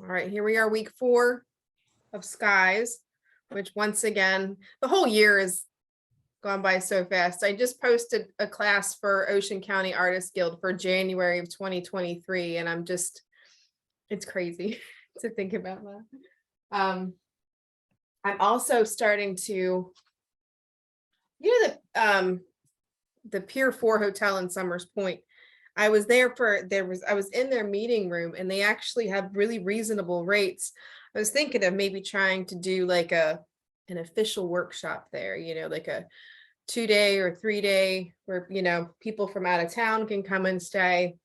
All right, here we are, week 4 of skies, which once again, the whole year is gone by so fast. I just posted a class for Ocean County Artists Guild for January of 2023, and it's crazy to think about that. I'm also starting to, the Pier 4 Hotel in Summers Point. I was in their meeting room, and they actually have really reasonable rates. I was thinking of maybe trying to do like an official workshop there, like a 2-day or 3-day where, people from out of town can come and stay,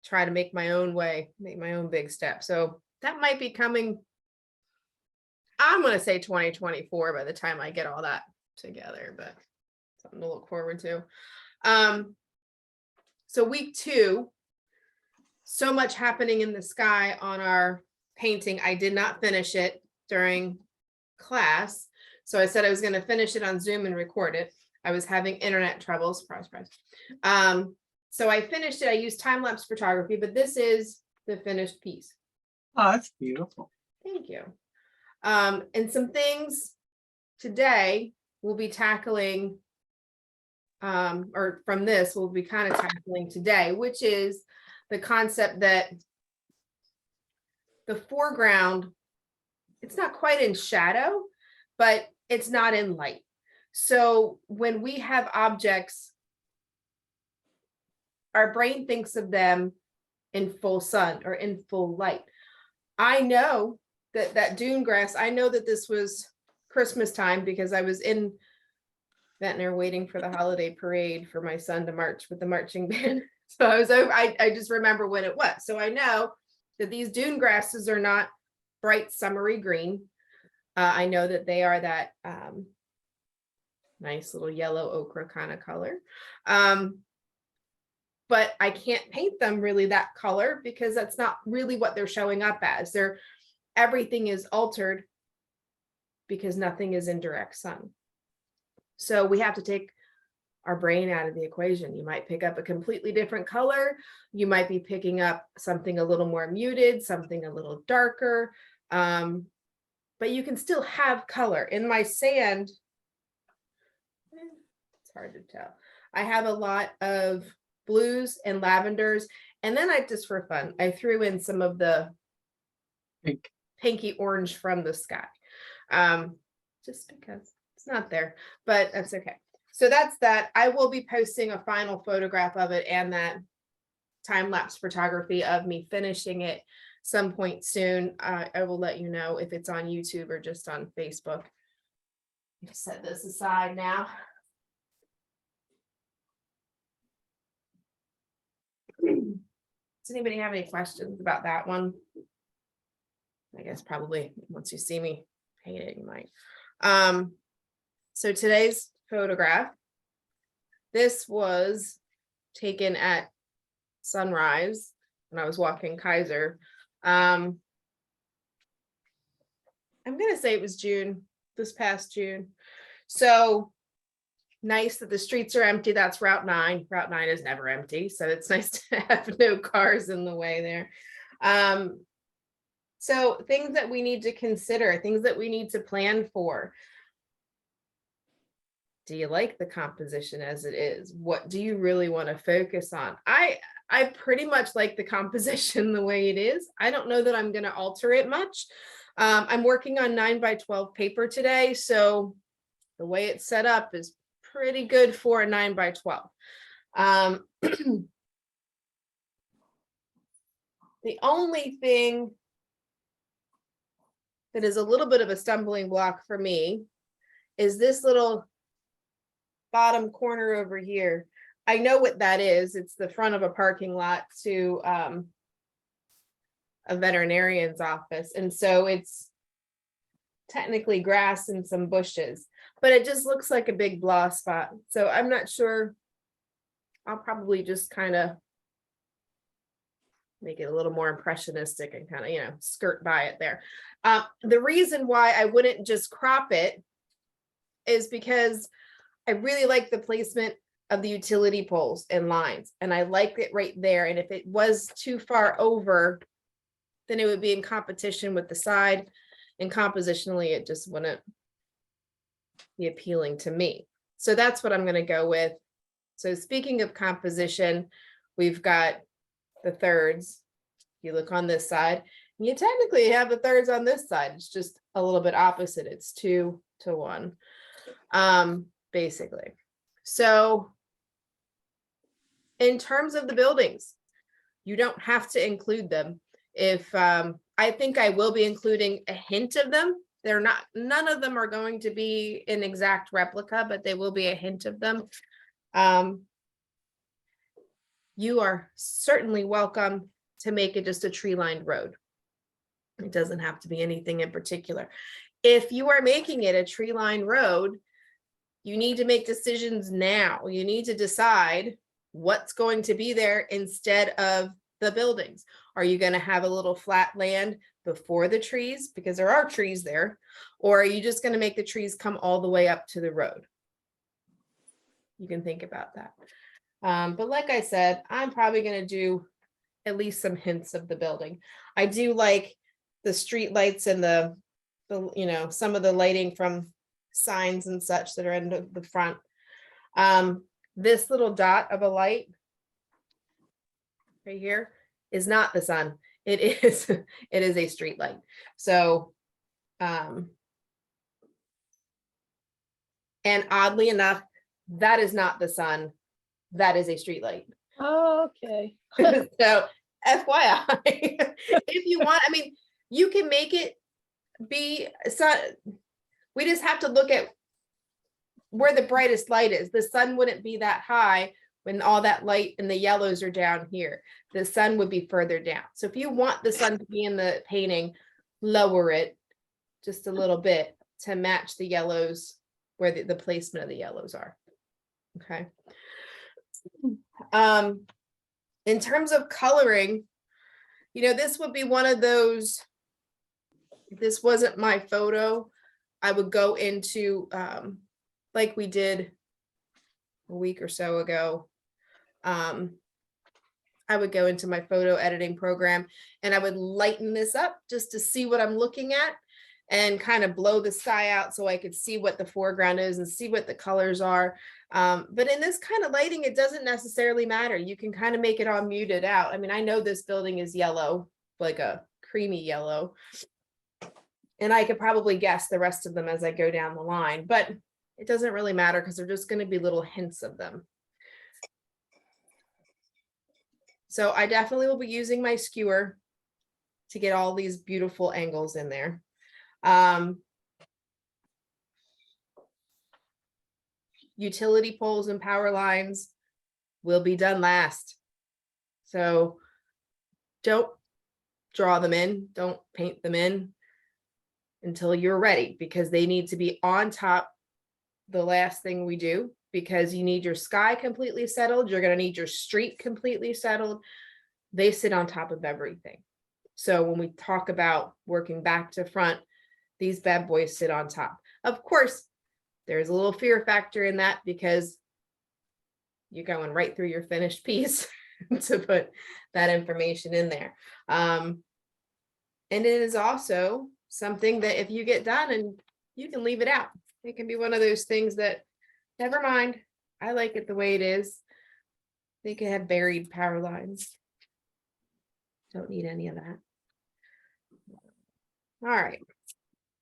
try to make my own big step. So that might be coming. I'm going to say 2024 by the time I get all that together, but something to look forward to. So week 2, so much happening in the sky on our painting. I did not finish it during class. So I said I was going to finish it on Zoom and record it. I was having internet trouble, surprise, surprise. So I finished it. I used time-lapse photography, but this is the finished piece. Oh, that's beautiful. Thank you. And some things today we'll be tackling, or from this we'll be kind of tackling today, which is the concept that the foreground, it's not quite in shadow, but it's not in light. So when we have objects, our brain thinks of them in full sun or in full light. I know that dune grass, I know that this was Christmas time because I was in Ventnor waiting for the holiday parade for my son to march with the marching band. So I was over, I just remember when it was. So I know that these dune grasses are not bright summery green. I know that they are that nice little yellow ochre kind of color. But I can't paint them really that color because that's not really what they're showing up as. Everything is altered because nothing is in direct sun. So we have to take our brain out of the equation. You might pick up a completely different color. You might be picking up something a little more muted, something a little darker. But you can still have color. In my sand, it's hard to tell. I have a lot of blues and lavenders. And then just for fun, I threw in some of the pinky orange from the sky. Just because it's not there, but that's okay. So that's that. I will be posting a final photograph of it and that time-lapse photography of me finishing it some point soon. I will let you know if it's on YouTube or just on Facebook. Set this aside now. Does anybody have any questions about that one? I guess probably once you see me paint it, you might. So today's photograph, this was taken at sunrise when I was walking Kaiser. I'm gonna say it was June, this past June. So nice that the streets are empty. That's Route 9. Route 9 is never empty, so it's nice to have no cars in the way there. So things that we need to consider, things that we need to plan for. Do you like the composition as it is? What do you really want to focus on? I pretty much like the composition the way it is. I don't know that I'm going to alter it much. I'm working on 9x12 paper today, so the way it's set up is pretty good for a 9x12. The only thing that is a little bit of a stumbling block for me is this little bottom corner over here. I know what that is. It's the front of a parking lot to a veterinarian's office. And so it's technically grass and some bushes, but it just looks like a big blah spot. So I'm not sure. I'll probably just kind of make it a little more impressionistic and kind of, skirt by it there. The reason why I wouldn't just crop it is because I really like the placement of the utility poles and lines, and I like it right there. And if it was too far over, then it would be in competition with the side, and compositionally, it just wouldn't be appealing to me. So that's what I'm gonna go with. So speaking of composition, we've got the thirds. You look on this side, you technically have the thirds on this side. It's just a little bit opposite. It's 2 to 1, basically. So in terms of the buildings, you don't have to include them. If I think I will be including a hint of them. They're not, none of them are going to be an exact replica, but they will be a hint of them. You are certainly welcome to make it just a tree-lined road. It doesn't have to be anything in particular. If you are making it a tree-lined road, you need to make decisions now. You need to decide what's going to be there instead of the buildings. Are you going to have a little flat land before the trees, because there are trees there, or are you just going to make the trees come all the way up to the road? You can think about that. But like I said, I'm probably going to do at least some hints of the building. I do like the street lights and the you know, some of the lighting from signs and such that are in the front. This little dot of a light right here is not the sun. It is a street light. So and oddly enough, that is not the sun. That is a street light. Oh, okay. So FYI, if you want, I mean, you can make it be sun. We just have to look at where the brightest light is. The sun wouldn't be that high when all that light and the yellows are down here. The sun would be further down. So if you want the sun to be in the painting, lower it just a little bit to match the yellows where the placement of the yellows are. Okay. In terms of coloring, you know, this would be one of those, if this wasn't my photo, I would go into, like we did a week or so ago. I would go into my photo editing program and I would lighten this up just to see what I'm looking at and kind of blow the sky out so I could see what the foreground is and see what the colors are. But in this kind of lighting, it doesn't necessarily matter. You can kind of make it all muted out. I mean, I know this building is yellow, like a creamy yellow, and I could probably guess the rest of them as I go down the line, but it doesn't really matter because they're just going to be little hints of them. So I definitely will be using my skewer to get all these beautiful angles in there. Utility poles and power lines will be done last. So don't draw them in, don't paint them in until you're ready, because they need to be on top the last thing we do, because you need your sky completely settled. You're going to need your street completely settled. They sit on top of everything. So when we talk about working back to front, these bad boys sit on top. Of course, there's a little fear factor in that because you're going right through your finished piece to put that information in there. And it is also something that if you get done and you can leave it out, it can be one of those things that, never mind, I like it the way it is. They can have buried power lines. Don't need any of that. All right.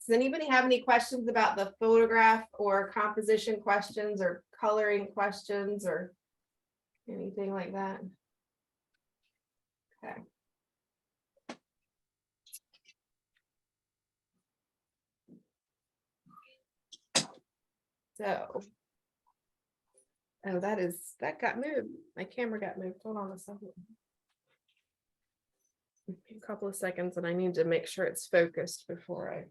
Does anybody have any questions about the photograph or composition questions or coloring questions or anything like that? Okay. So, oh, that got moved. My camera got moved. Hold on a second. A couple of seconds, and I need to make sure it's focused before I.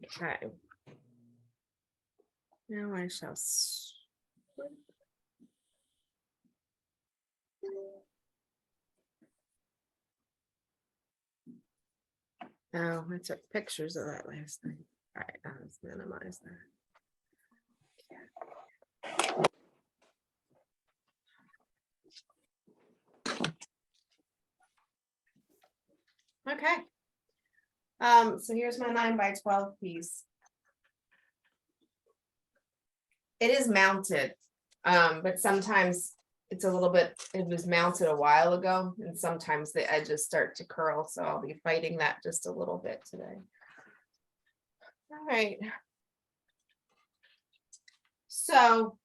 Okay. Now I shall. Oh, I took pictures of that last night. All right, let's minimize that. Okay. So here's my 9x12 piece. It is mounted, but sometimes it's a little bit, it was mounted a while ago, and sometimes the edges start to curl, so I'll be fighting that just a little bit today. All right. So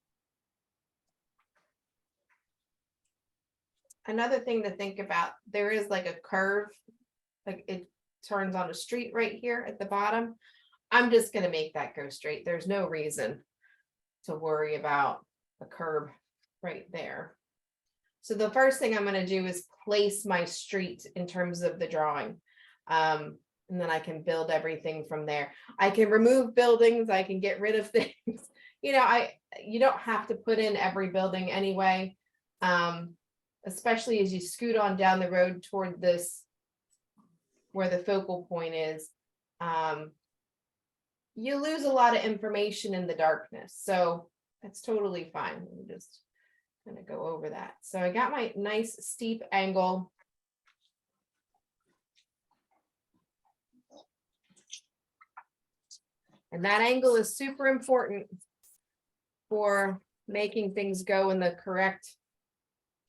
another thing to think about, there is like a curve, like it turns on a street right here at the bottom. I'm just gonna make that go straight. There's no reason to worry about a curb right there. So the first thing I'm gonna do is place my street in terms of the drawing. And then I can build everything from there. I can remove buildings, I can get rid of things. You know, you don't have to put in every building anyway. Especially as you scoot on down the road toward this, where the focal point is. You lose a lot of information in the darkness, so that's totally fine. Let me just kind of go over that. So I got my nice steep angle. And that angle is super important for making things go in the correct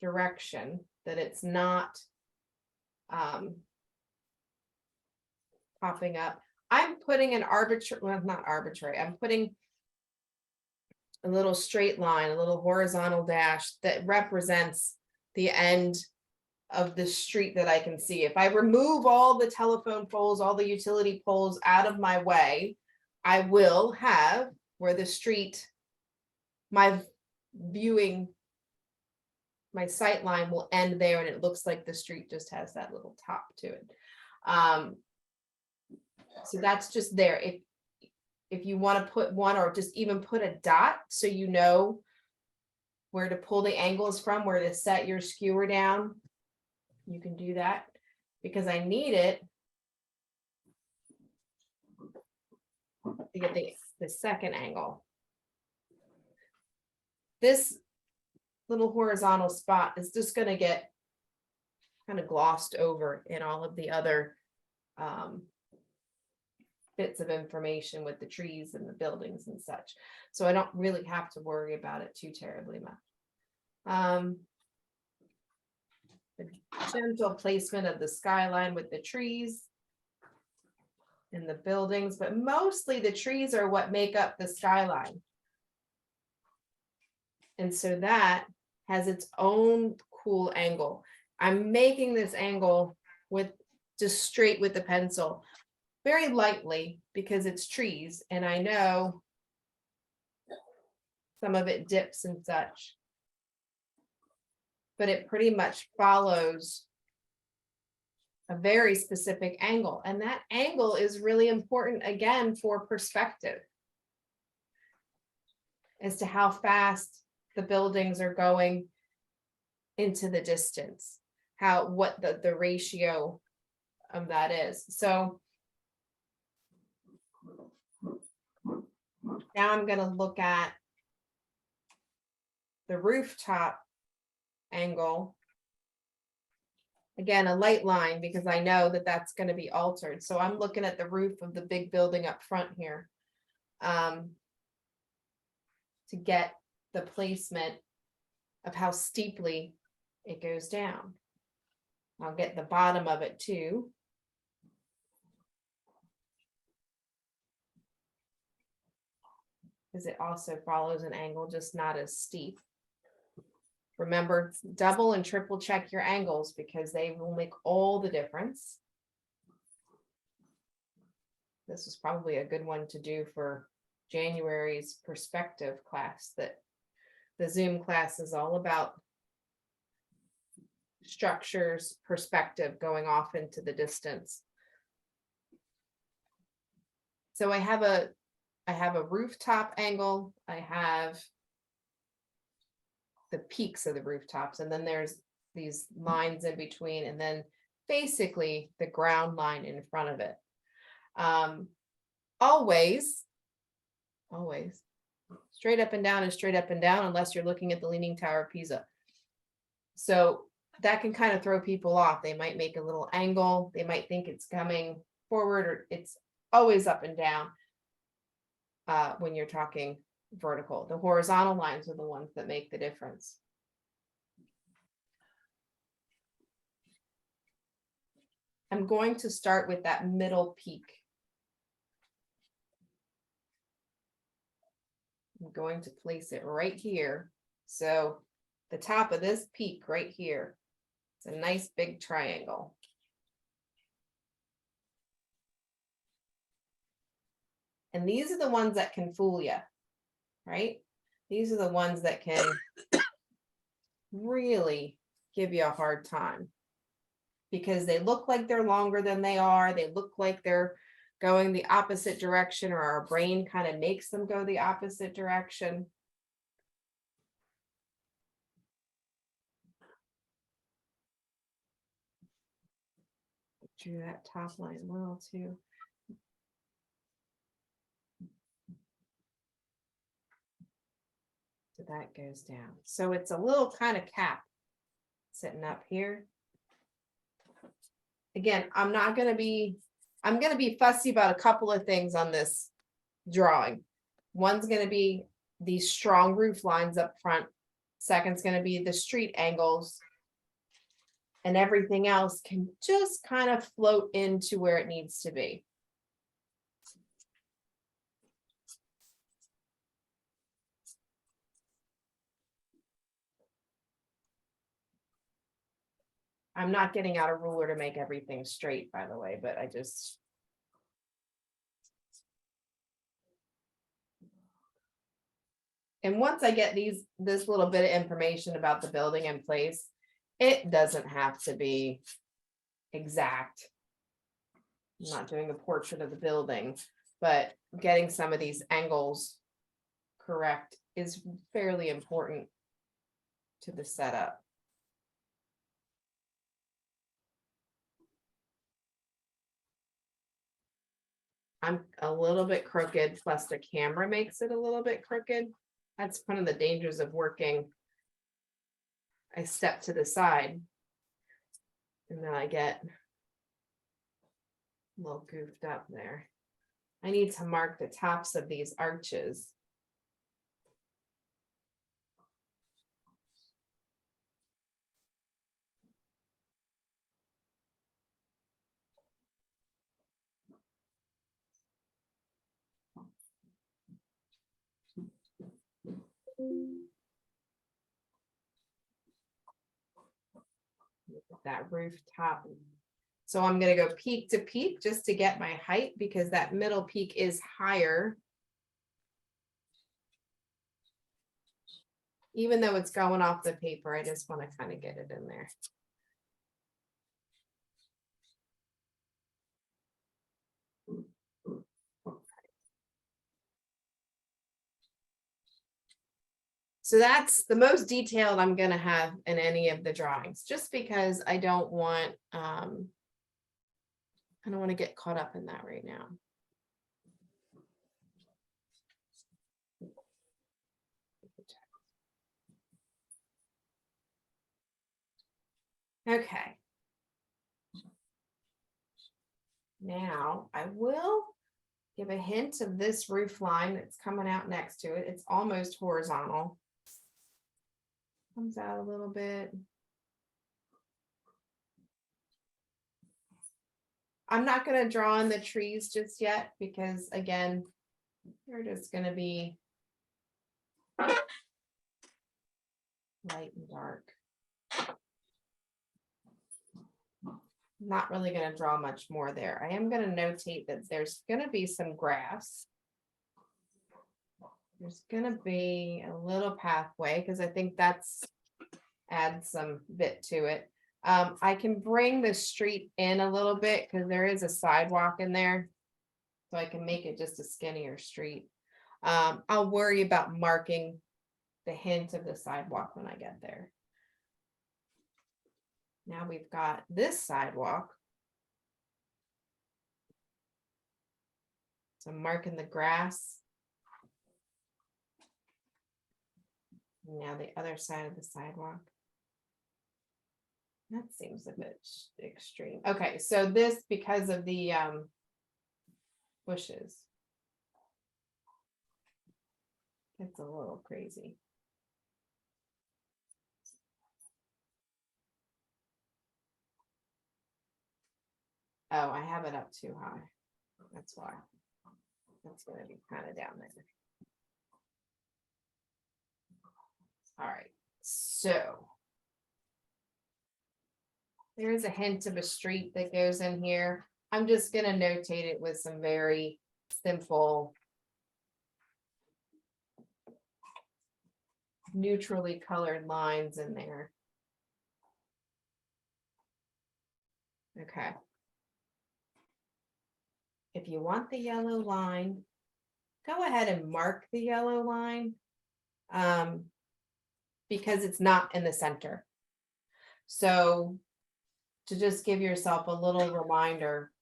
direction, that it's not popping up. I'm putting an arbitrary, well, not arbitrary, I'm putting a little straight line, a little horizontal dash that represents the end of the street that I can see. If I remove all the telephone poles, all the utility poles out of my way, I will have where the street, my viewing, my sight line will end there, and it looks like the street just has that little top to it. So that's just there. If you want to put one, or just even put a dot so you know where to pull the angles from, where to set your skewer down, you can do that, because I need it to get the second angle. This little horizontal spot is just going to get kind of glossed over in all of the other bits of information with the trees and the buildings and such. So I don't really have to worry about it too terribly much. The gentle placement of the skyline with the trees and the buildings, but mostly the trees are what make up the skyline. And so that has its own cool angle. I'm making this angle with just straight with the pencil, very lightly, because it's trees, and I know some of it dips and such, but it pretty much follows a very specific angle, and that angle is really important, again, for perspective as to how fast the buildings are going into the distance, what the ratio of that is. So now I'm going to look at the rooftop angle. Again, a light line, because I know that that's going to be altered. So I'm looking at the roof of the big building up front here to get the placement of how steeply it goes down. I'll get the bottom of it too. Because it also follows an angle, just not as steep. Remember, double and triple check your angles, because they will make all the difference. This is probably a good one to do for January's perspective class, that the Zoom class is all about structures, perspective, going off into the distance. So I have a rooftop angle, I have the peaks of the rooftops, and then there's these lines in between, and then basically the ground line in front of it. Always straight up and down is straight up and down unless you're looking at the Leaning Tower of Pisa. So that can kind of throw people off. They might make a little angle. They might think it's coming forward, or it's always up and down when you're talking vertical. The horizontal lines are the ones that make the difference. I'm going to start with that middle peak. I'm going to place it right here. So the top of this peak right here, it's a nice big triangle. And these are the ones that can fool you, right? These are the ones that can really give you a hard time because they look like they're longer than they are. They look like they're going the opposite direction, or our brain kind of makes them go the opposite direction. Drew that top line well too. So that goes down. So it's a little kind of cap sitting up here. Again, I'm going to be fussy about a couple of things on this drawing. One's going to be these strong roof lines up front. Second's going to be the street angles. And everything else can just kind of float into where it needs to be. I'm not getting out a ruler to make everything straight, by the way, but I just. And once I get this little bit of information about the building in place, it doesn't have to be exact. I'm not doing a portrait of the building, but getting some of these angles correct is fairly important to the setup. I'm a little bit crooked, plus the camera makes it a little bit crooked. That's one of the dangers of working. I step to the side and then I get a little goofed up there. I need to mark the tops of these arches. That rooftop. So I'm going to go peak to peak just to get my height, because that middle peak is higher. Even though it's going off the paper, I just want to kind of get it in there. So that's the most detailed I'm going to have in any of the drawings, just because I don't want to get caught up in that right now. Okay. Now I will give a hint of this roof line that's coming out next to it. It's almost horizontal. Comes out a little bit. I'm not going to draw in the trees just yet because, again, they're just going to be light and dark. Not really going to draw much more there. I am going to notate that there's going to be some grass. There's going to be a little pathway because I think that's adds some bit to it. I can bring the street in a little bit because there is a sidewalk in there. So I can make it just a skinnier street. I'll worry about marking the hint of the sidewalk when I get there. Now we've got this sidewalk. So I'm marking the grass. Now the other side of the sidewalk. That seems a bit extreme. Okay, so this because of the bushes. It's a little crazy. Oh, I have it up too high. That's why. That's going to be kind of down there. All right, so there's a hint of a street that goes in here. I'm just going to notate it with some very simple, neutrally colored lines in there. Okay. If you want the yellow line, go ahead and mark the yellow line because it's not in the center. So to just give yourself a little reminder,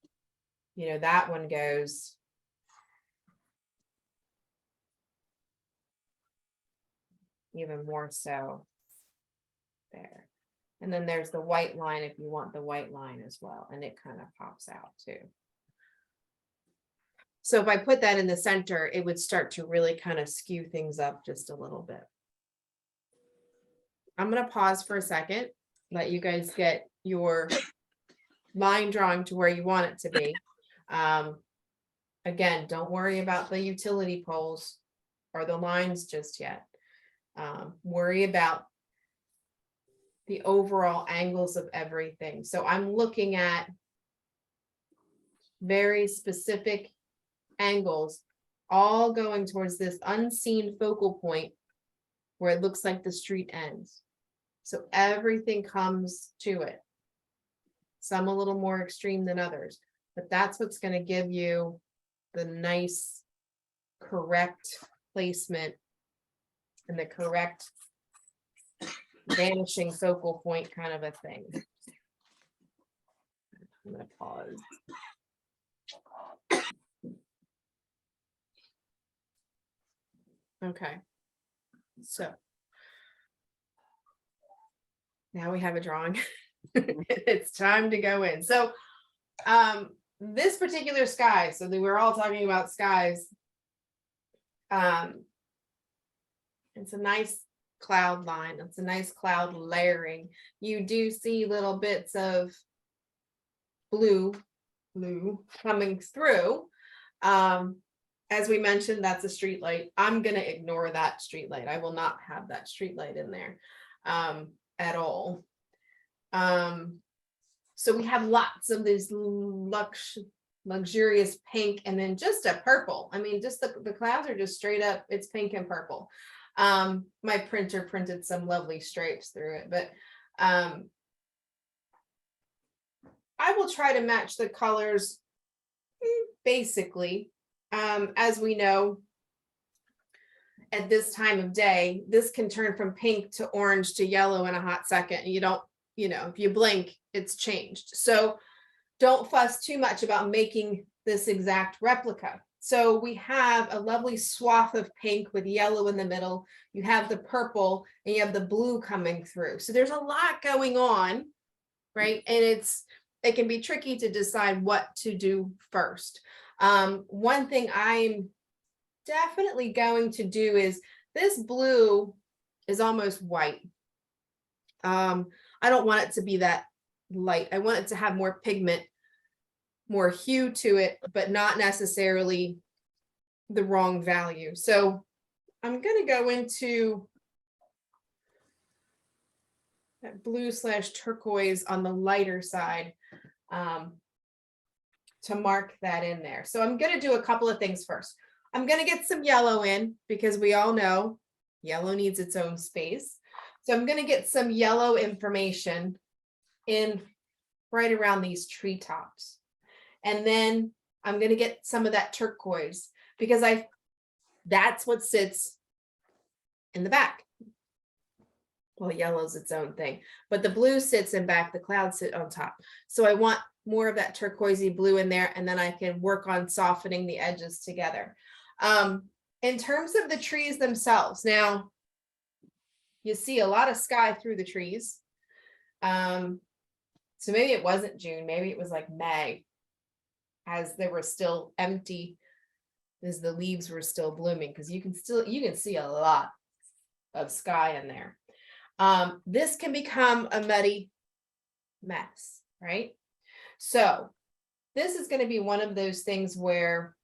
you know, that one goes even more so there. And then there's the white line if you want the white line as well, and it kind of pops out too. So if I put that in the center, it would start to really kind of skew things up just a little bit. I'm going to pause for a second, let you guys get your line drawing to where you want it to be. Again, don't worry about the utility poles or the lines just yet. Worry about the overall angles of everything. So I'm looking at very specific angles, all going towards this unseen focal point where it looks like the street ends. So everything comes to it. Some a little more extreme than others, but that's what's going to give you the nice, correct placement and the correct vanishing focal point kind of a thing. I'm going to pause. Okay, so now we have a drawing. It's time to go in. So this particular sky, so we were all talking about skies. It's a nice cloud line. It's a nice cloud layering. You do see little bits of blue coming through. As we mentioned, that's a street light. I'm going to ignore that street light. I will not have that street light in there at all. So we have lots of this luxurious pink and then just a purple. I mean, just the clouds are just straight up, it's pink and purple. My printer printed some lovely stripes through it, but I will try to match the colors basically. As we know, at this time of day, this can turn from pink to orange to yellow in a hot second. You don't, you know, if you blink, it's changed. So don't fuss too much about making this exact replica. So we have a lovely swath of pink with yellow in the middle. You have the purple and you have the blue coming through. So there's a lot going on, right? And it can be tricky to decide what to do first. One thing I'm definitely going to do is this blue is almost white. I don't want it to be that light. I want it to have more pigment, more hue to it, but not necessarily the wrong value. So I'm going to go into that blue / turquoise on the lighter side to mark that in there. So I'm going to do a couple of things first. I'm going to get some yellow in because we all know yellow needs its own space. So I'm going to get some yellow information in right around these treetops. And then I'm going to get some of that turquoise because that's what sits in the back. Well, yellow's its own thing, but the blue sits in back, the clouds sit on top. So I want more of that turquoisey blue in there, and then I can work on softening the edges together. In terms of the trees themselves, now you see a lot of sky through the trees. So maybe it wasn't June, maybe it was like May, as they were still empty, as the leaves were still blooming, because you can see a lot of sky in there. This can become a muddy mess, right? So this is going to be one of those things where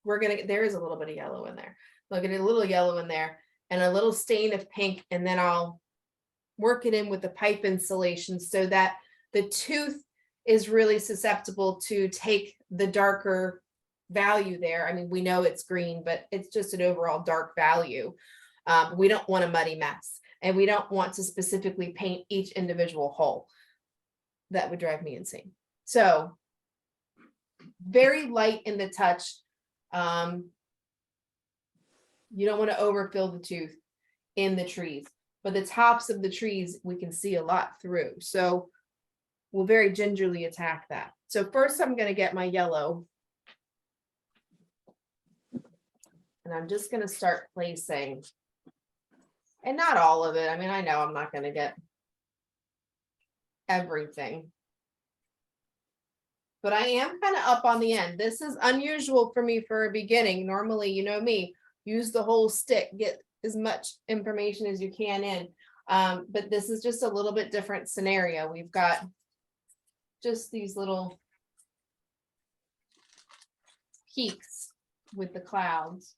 there is a little bit of yellow in there. Look at a little yellow in there and a little stain of pink, and then I'll work it in with the pipe insulation so that the tooth is really susceptible to take the darker value there. I mean, we know it's green, but it's just an overall dark value. We don't want a muddy mess, and we don't want to specifically paint each individual hole. That would drive me insane. So very light in the touch. You don't want to overfill the tooth in the trees, but the tops of the trees we can see a lot through. So we'll very gingerly attack that. So first I'm going to get my yellow, and I'm just going to start placing, and not all of it. I mean, I know I'm not going to get everything, but I am kind of up on the end. This is unusual for me for a beginning. Normally, you know me, use the whole stick, get as much information as you can in. But this is just a little bit different scenario. We've got just these little peaks with the clouds.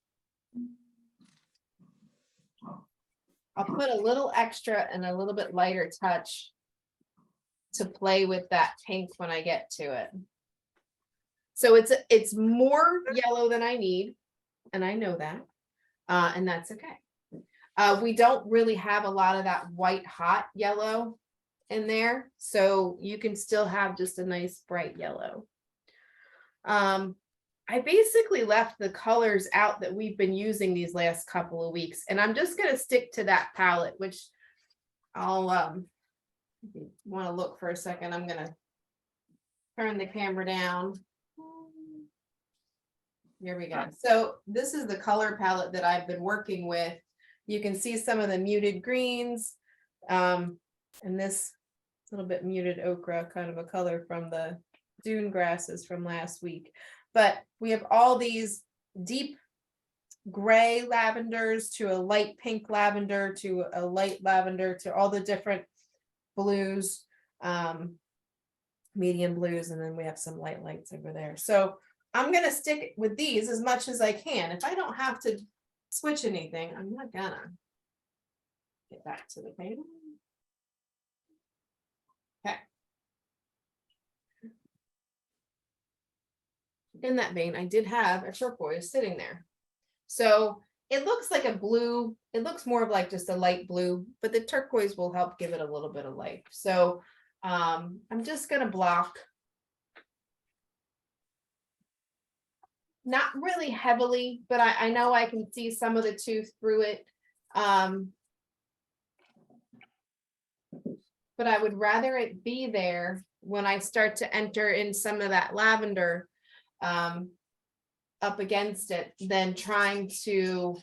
I'll put a little extra and a little bit lighter touch to play with that pink when I get to it. So it's more yellow than I need, and I know that, and that's okay. We don't really have a lot of that white hot yellow in there, so you can still have just a nice bright yellow. I basically left the colors out that we've been using these last couple of weeks, and I'm just going to stick to that palette, which I'll if you want to look for a second, I'm going to turn the camera down. Here we go. So this is the color palette that I've been working with. You can see some of the muted greens, and this little bit muted ochre, kind of a color from the dune grasses from last week. But we have all these deep gray lavenders to a light pink lavender to a light lavender to all the different blues, medium blues, and then we have some light lights over there. So I'm going to stick with these as much as I can. If I don't have to switch anything, I'm not gonna. Get back to the table. Okay. In that vein, I did have a turquoise sitting there. So it looks like a blue. It looks more of like just a light blue, but the turquoise will help give it a little bit of life. So I'm just going to block. Not really heavily, but I know I can see some of the tooth through it. But I would rather it be there when I start to enter in some of that lavender up against it than trying to,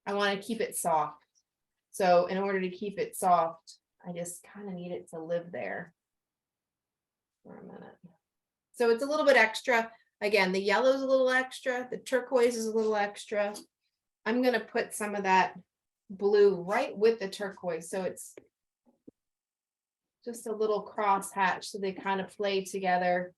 I want to keep it soft. So in order to keep it soft, I just kind of need it to live there for a minute. So it's a little bit extra. Again, the yellow is a little extra, the turquoise is a little extra. I'm going to put some of that blue right with the turquoise, so it's just a little cross hatch, so they kind of play together.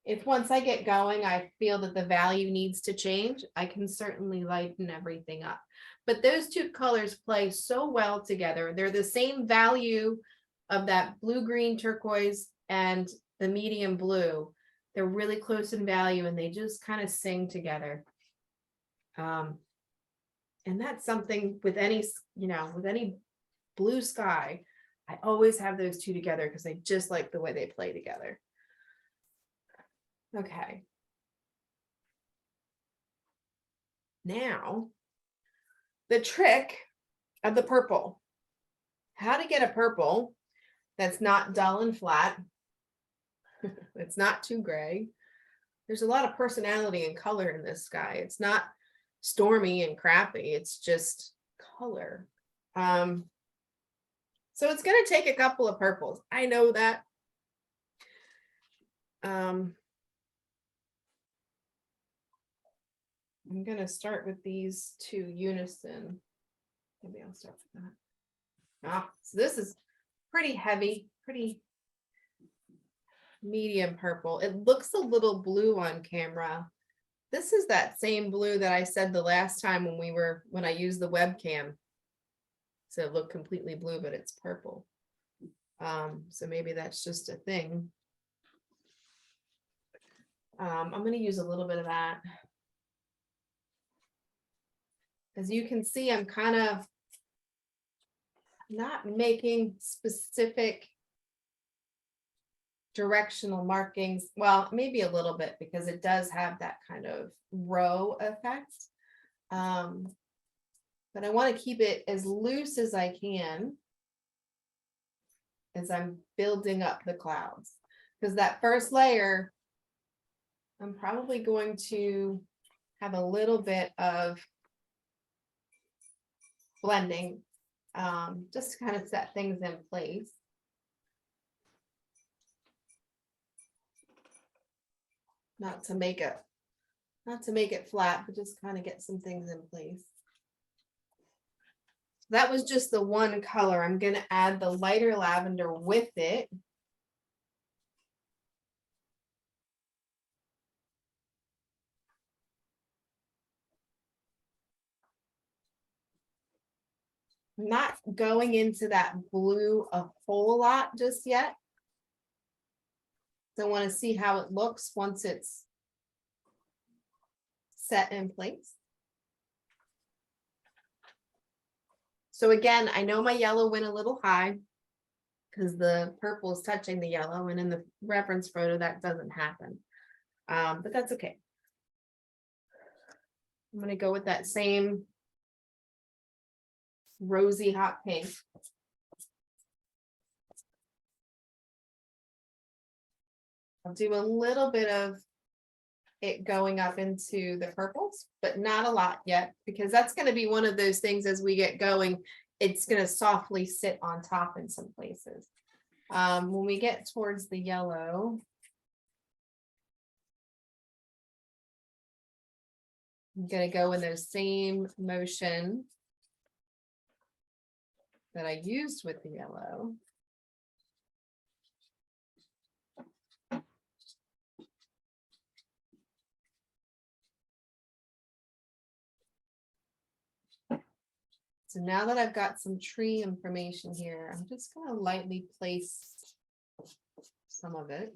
If once I get going, I feel that the value needs to change, I can certainly lighten everything up. But those two colors play so well together. They're the same value of that blue-green turquoise and the medium blue. They're really close in value, and they just kind of sing together. And that's something with any, with any blue sky, I always have those two together because I just like the way they play together. Okay. Now the trick of the purple, how to get a purple that's not dull and flat. It's not too gray. There's a lot of personality and color in this sky. It's not stormy and crappy. It's just color. So it's going to take a couple of purples. I know that. I'm going to start with these two unison. Maybe I'll start with that. So this is pretty heavy, pretty medium purple. It looks a little blue on camera. This is that same blue that I said the last time when I used the webcam. So it looked completely blue, but it's purple. So maybe that's just a thing. I'm going to use a little bit of that. As you can see, I'm kind of not making specific directional markings. Well, maybe a little bit because it does have that kind of row effect. But I want to keep it as loose as I can as I'm building up the clouds. Because that first layer, I'm probably going to have a little bit of blending, just to kind of set things in place. Not to make it flat, but just kind of get some things in place. That was just the one color. I'm going to add the lighter lavender with it. I'm not going into that blue a whole lot just yet. So I want to see how it looks once it's set in place. So again, I know my yellow went a little high because the purple is touching the yellow, and in the reference photo that doesn't happen. But that's okay. I'm going to go with that same rosy hot pink. I'll do a little bit of it going up into the purples, but not a lot yet, because that's going to be one of those things as we get going, it's going to softly sit on top in some places. When we get towards the yellow, I'm going to go in the same motion that I used with the yellow. So now that I've got some tree information here, I'm just going to lightly place some of it.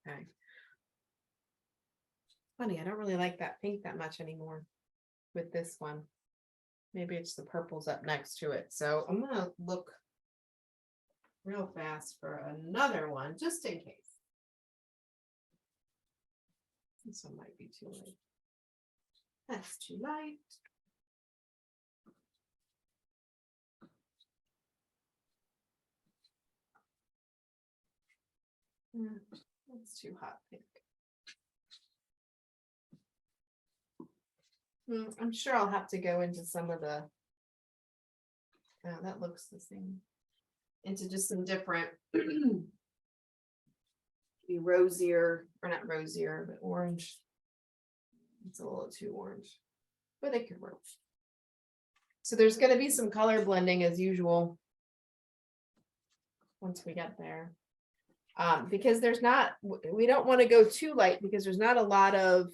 Okay. Funny, I don't really like that pink that much anymore with this one. Maybe it's the purples up next to it. So I'm going to look real fast for another one just in case. This one might be too light. That's too light. That's too hot pink. I'm sure I'll have to go into some of the, that looks the same, into just some different, be rosier, or not rosier, but orange. It's a little too orange, but it could work. So there's going to be some color blending as usual once we get there. Because there's not, we don't want to go too light because there's not a lot of,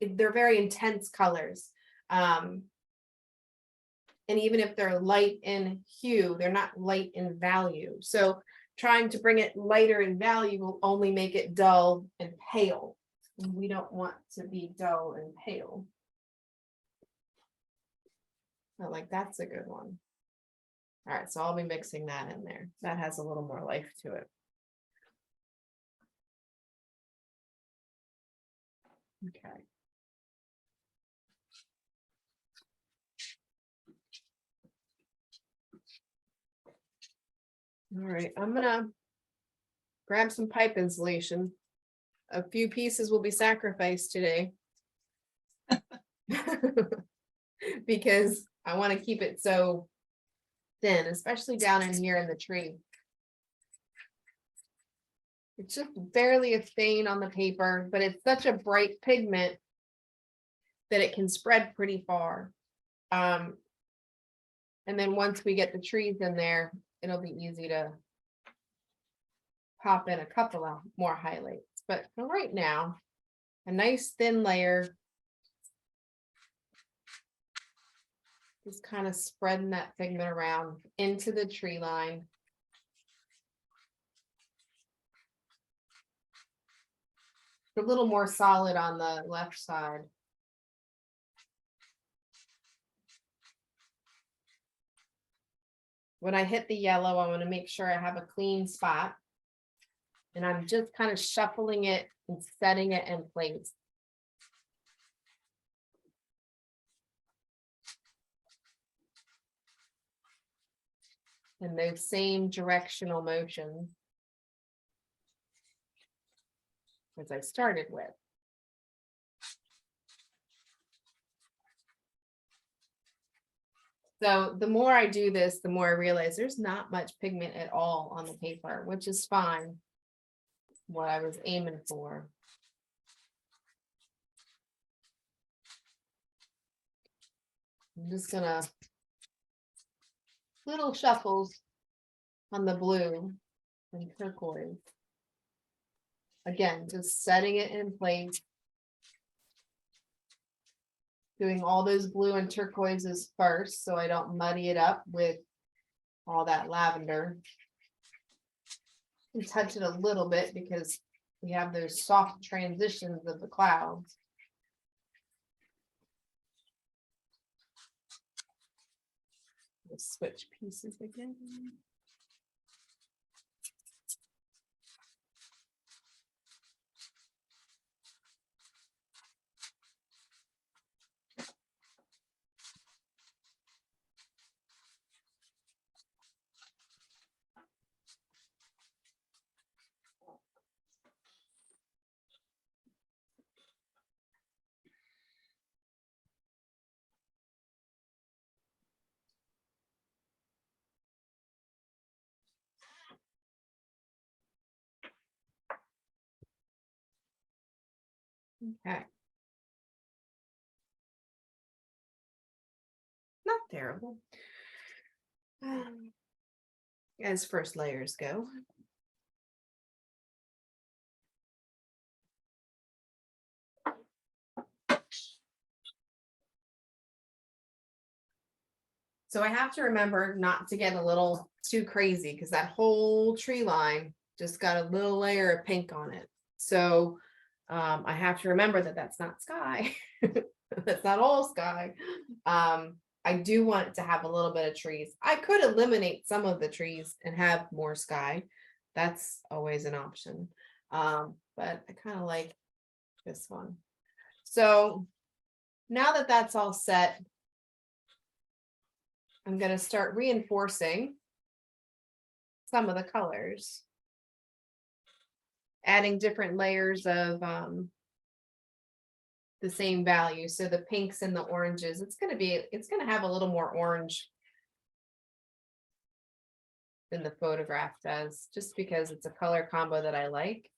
they're very intense colors. And even if they're light in hue, they're not light in value. So trying to bring it lighter in value will only make it dull and pale. And we don't want to be dull and pale. But like, that's a good one. All right, so I'll be mixing that in there. That has a little more life to it. Okay. All right, I'm gonna grab some pipe insulation. A few pieces will be sacrificed today. Because I want to keep it so thin, especially down in here in the tree. It's just barely a stain on the paper, but it's such a bright pigment that it can spread pretty far. And then once we get the trees in there, it'll be easy to pop in a couple of more highlights. But for right now, a nice thin layer. Just kind of spreading that pigment around into the tree line. A little more solid on the left side. When I hit the yellow, I want to make sure I have a clean spot. And I'm just kind of shuffling it and setting it in place. And those same directional motions as I started with. So the more I do this, the more I realize there's not much pigment at all on the paper, which is fine. What I was aiming for. I'm just gonna little shuffles on the blue and turquoise. Again, just setting it in place. Doing all those blue and turquoises first, so I don't muddy it up with all that lavender. And touch it a little bit because we have those soft transitions of the clouds. We'll switch pieces again. Okay. Not terrible. As first layers go. So I have to remember not to get a little too crazy because that whole tree line just got a little layer of pink on it. So I have to remember that that's not sky. That's not all sky. I do want it to have a little bit of trees. I could eliminate some of the trees and have more sky. That's always an option. But I kind of like this one. So now that that's all set, I'm going to start reinforcing some of the colors, adding different layers of the same value. So the pinks and the oranges, it's going to have a little more orange than the photograph does, just because it's a color combo that I like.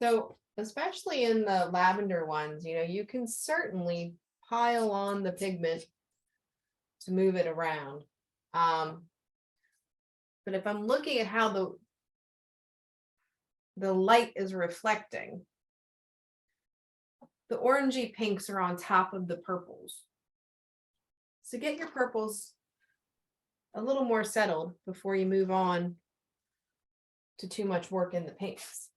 So especially in the lavender ones, you can certainly pile on the pigment to move it around. But if I'm looking at how the light is reflecting, the orangey pinks are on top of the purples. So get your purples a little more settled before you move on to too much work in the pinks.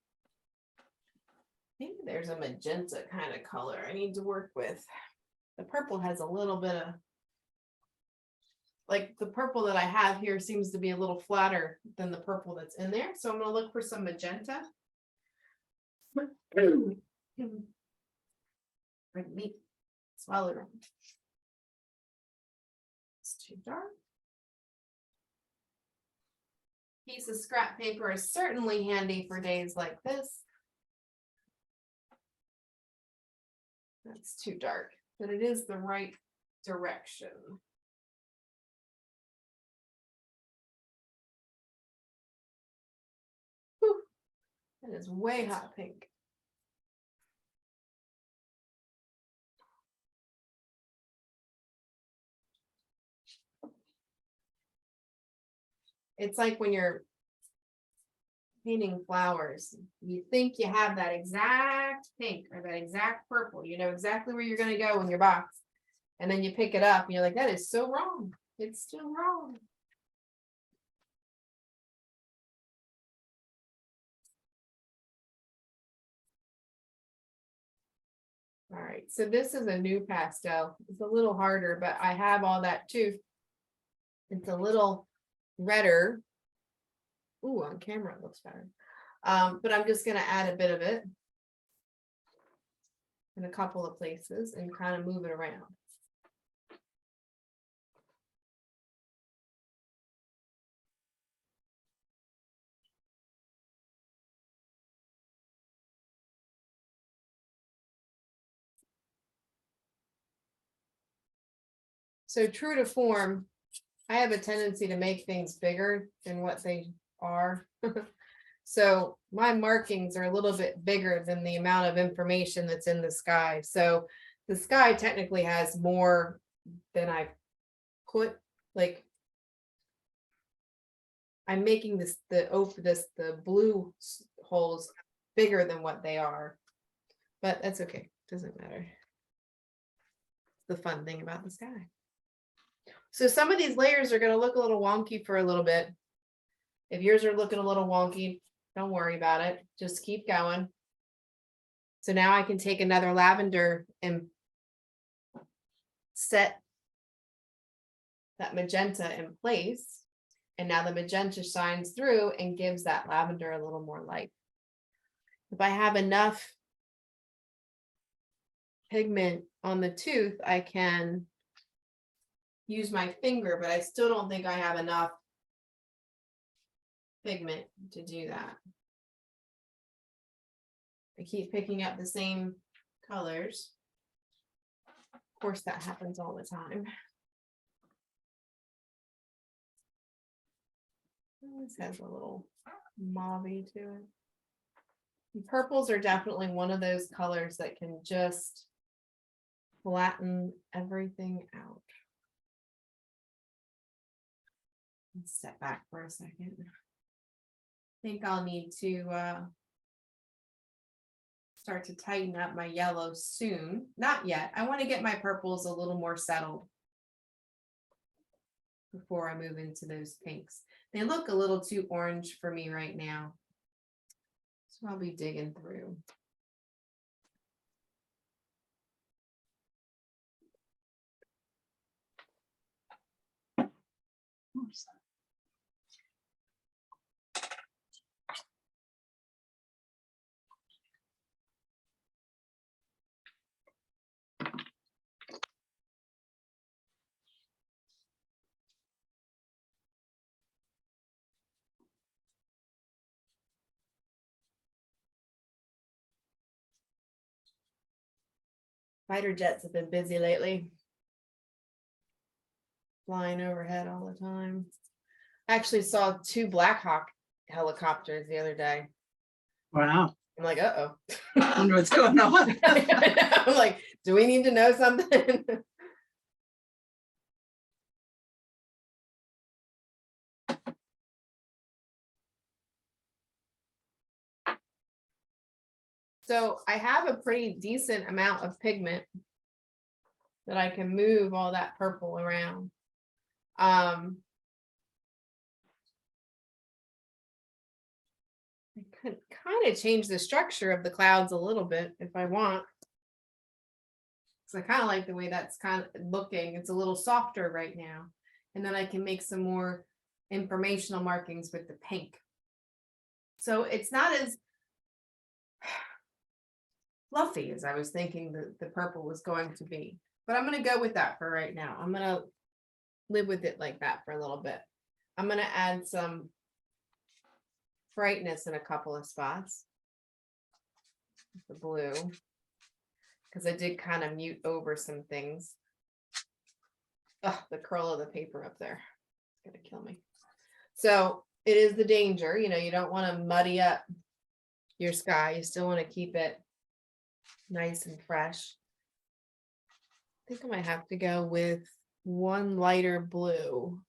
Maybe there's a magenta kind of color I need to work with. The purple has a little bit of, like the purple that I have here seems to be a little flatter than the purple that's in there. So I'm going to look for some magenta. Pardon me. Swallow it. It's too dark. Piece of scrap paper is certainly handy for days like this. That's too dark, but it is the right direction. Whew. That is way hot pink. It's like when you're painting flowers, you think you have that exact pink or that exact purple, you know exactly where you're going to go in your box, and then you pick it up and you're like, that is so wrong, it's still wrong. All right, so this is a new pastel. It's a little harder, but I have all that too. It's a little redder. Ooh, on camera it looks better. But I'm just going to add a bit of it in a couple of places and kind of move it around. So true to form, I have a tendency to make things bigger than what they are. So my markings are a little bit bigger than the amount of information that's in the sky. So the sky technically has more than I've put, like I'm making the blue holes bigger than what they are, but that's okay. Doesn't matter. It's the fun thing about the sky. So some of these layers are going to look a little wonky for a little bit. If yours are looking a little wonky, don't worry about it. Just keep going. So now I can take another lavender and set that magenta in place. And now the magenta shines through and gives that lavender a little more light. If I have enough pigment on the tooth, I can use my finger, but I still don't think I have enough pigment to do that. I keep picking up the same colors. Of course, that happens all the time. This has a little mauve-y to it. And purples are definitely one of those colors that can just flatten everything out. Let's step back for a second. I think I'll need to start to tighten up my yellow soon. Not yet. I want to get my purples a little more settled before I move into those pinks. They look a little too orange for me right now, so I'll be digging through. Fighter jets have been busy lately. Flying overhead all the time. I actually saw 2 Black Hawk helicopters the other day. Wow. I'm like, uh-oh. I wonder what's going on. I'm like, do we need to know something? So I have a pretty decent amount of pigment that I can move all that purple around. I could kind of change the structure of the clouds a little bit if I want. So I kind of like the way that's kind of looking. It's a little softer right now. And then I can make some more informational markings with the pink. So it's not as fluffy as I was thinking the purple was going to be. But I'm going to go with that for right now. I'm going to live with it like that for a little bit. I'm going to add some brightness in a couple of spots. The blue. Because I did kind of mute over some things. Oh, the curl of the paper up there. It's gonna kill me. So it is the danger, you know, you don't want to muddy up your sky. You still want to keep it nice and fresh. I think I might have to go with one lighter blue.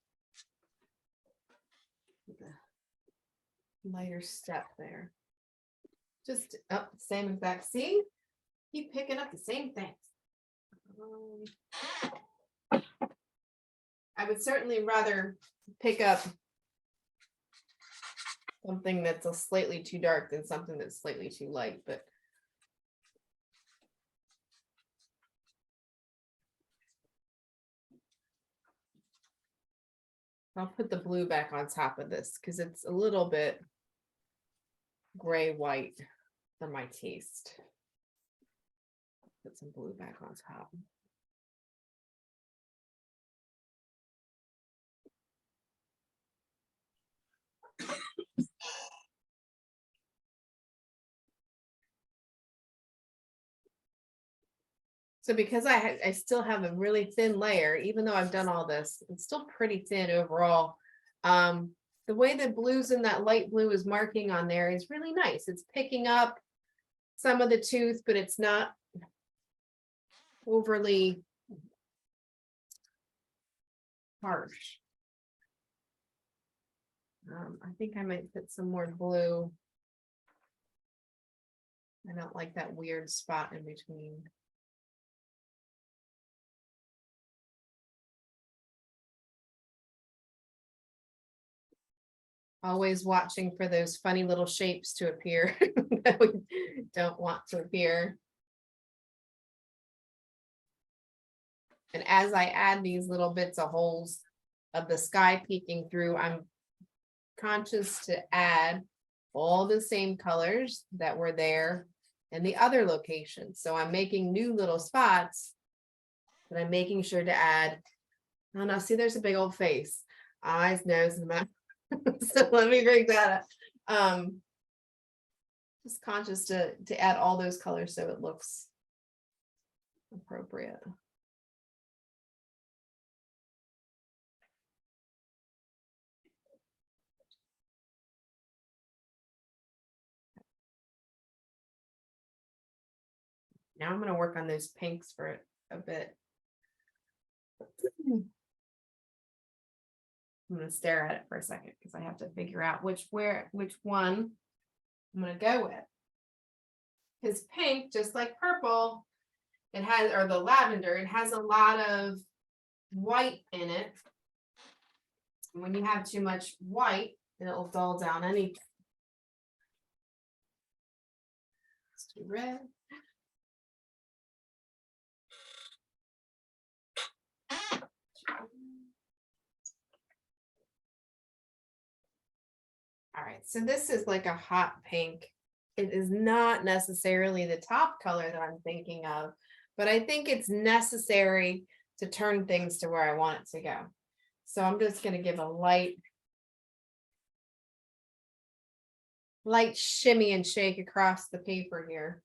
Lighter step there. Just up the same exact. See? Keep picking up the same things. I would certainly rather pick up something that's a slightly too dark than something that's slightly too light, but I'll put the blue back on top of this because it's a little bit gray white for my taste. Put some blue back on top. So because I still have a really thin layer, even though I've done all this, it's still pretty thin overall. The way the blues and that light blue is marking on there is really nice. It's picking up some of the tooth, but it's not overly harsh. I think I might put some more blue. I don't like that weird spot in between. Always watching for those funny little shapes to appear that we don't want to appear. And as I add these little bits of holes of the sky peeking through, I'm conscious to add all the same colors that were there in the other locations. So I'm making new little spots, but I'm making sure to add, oh no, see, there's a big old face, eyes, nose, and mouth. So let me bring that up. Just conscious to add all those colors so it looks appropriate. Now I'm going to work on those pinks for a bit. I'm going to stare at it for a second because I have to figure out which one I'm going to go with. Because pink, just like purple, it has, or the lavender, it has a lot of white in it. And when you have too much white, it'll dull down anything. It's too red. All right, so this is like a hot pink. It is not necessarily the top color that I'm thinking of, but I think it's necessary to turn things to where I want it to go. So I'm just going to give a light shimmy and shake across the paper here.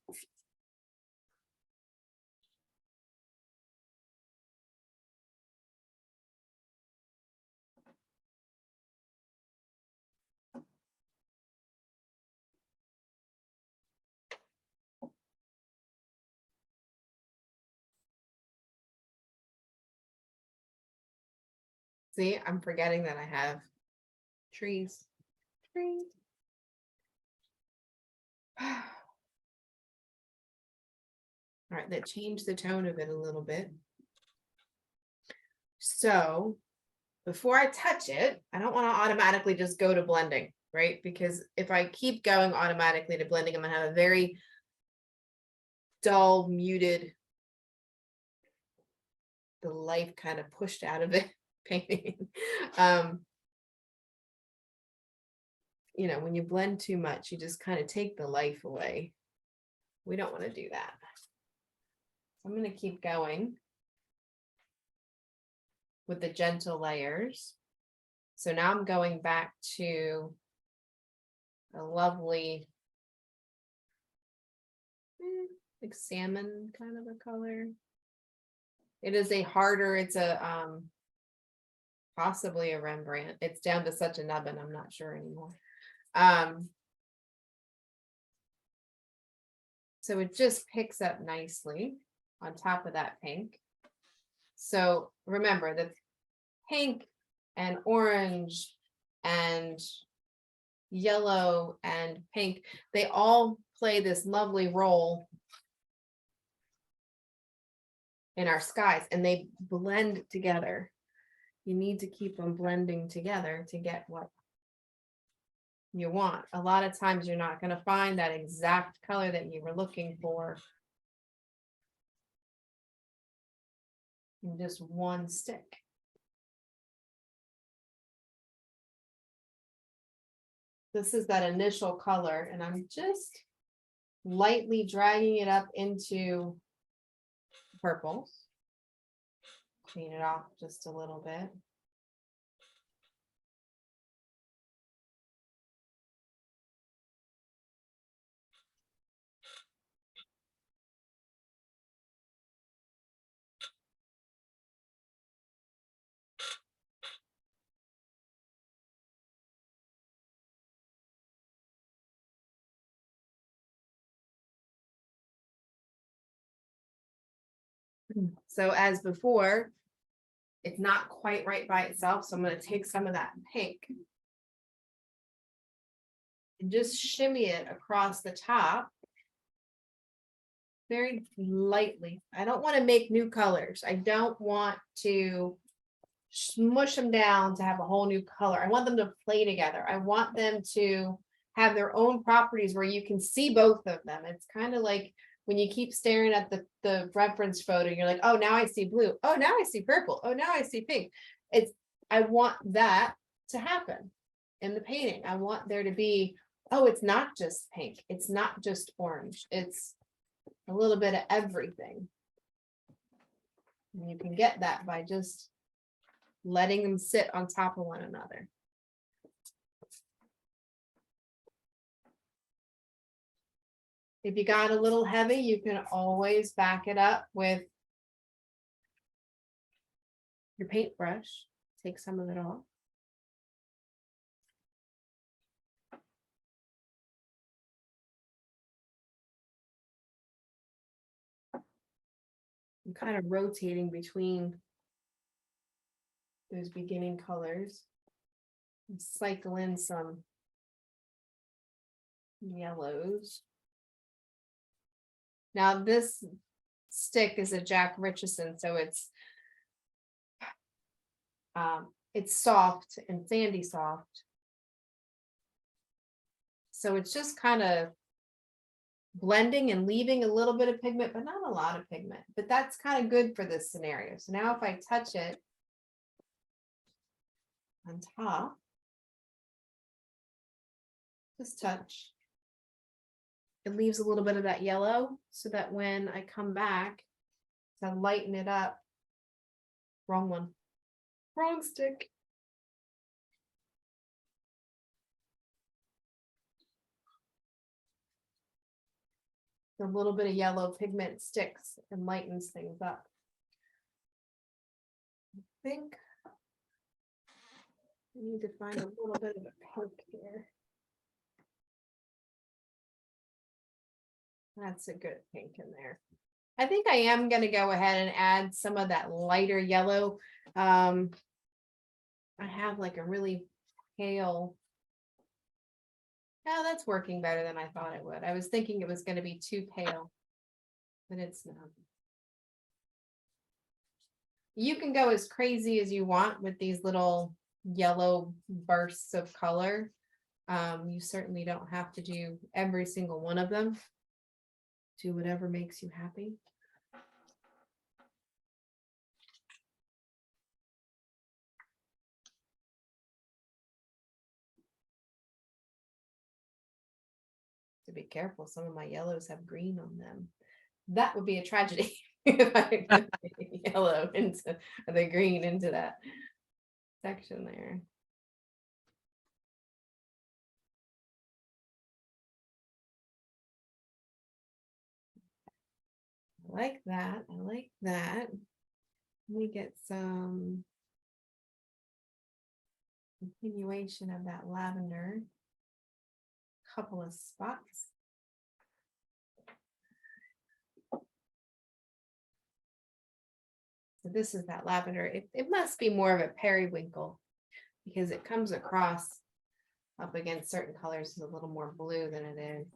See, I'm forgetting that I have trees. All right, that changed the tone of it a little bit. So before I touch it, I don't want to automatically just go to blending, right? Because if I keep going automatically to blending, I'm gonna have a very dull, muted, the life kind of pushed out of it painting. You know, when you blend too much, you just kind of take the life away. We don't want to do that. I'm going to keep going with the gentle layers. So now I'm going back to a lovely like salmon kind of a color. It is a harder, it's a possibly a Rembrandt. It's down to such a nubbin, I'm not sure anymore. So it just picks up nicely on top of that pink. So remember the pink and orange and yellow and pink, they all play this lovely role in our skies and they blend together. You need to keep them blending together to get what you want. A lot of times you're not going to find that exact color that you were looking for in just one stick. This is that initial color, and I'm just lightly dragging it up into purples. Clean it off just a little bit. So as before, it's not quite right by itself. So I'm going to take some of that pink and just shimmy it across the top very lightly. I don't want to make new colors. I don't want to smush them down to have a whole new color. I want them to play together. I want them to have their own properties where you can see both of them. It's kind of like when you keep staring at the reference photo, you're like, oh, now I see blue. Oh, now I see purple. Oh, now I see pink. I want that to happen in the painting. I want there to be, oh, it's not just pink. It's not just orange. It's a little bit of everything. And you can get that by just letting them sit on top of one another. If you got a little heavy, you can always back it up with your paintbrush. Take some of it off. I'm kind of rotating between those beginning colors. And cycle in some yellows. Now this stick is a Jack Richardson, so it's soft and sandy soft. So it's just kind of blending and leaving a little bit of pigment, but not a lot of pigment. But that's kind of good for this scenario. So now if I touch it on top, just touch. It leaves a little bit of that yellow so that when I come back to lighten it up, wrong one, wrong stick. A little bit of yellow pigment sticks and lightens things up. I think I need to find a little bit of a pink here. That's a good pink in there. I think I am going to go ahead and add some of that lighter yellow. I have like a really pale. Yeah, that's working better than I thought it would. I was thinking it was going to be too pale. but it's not. You can go as crazy as you want with these little yellow bursts of color. You certainly don't have to do every single one of them. Do whatever makes you happy. To be careful, some of my yellows have green on them. That would be a tragedy if I put the yellow into the green into that section there. I like that. I like that. Let me get some continuation of that lavender. Couple of spots. So this is that lavender. It must be more of a periwinkle because it comes across up against certain colors is a little more blue than it is.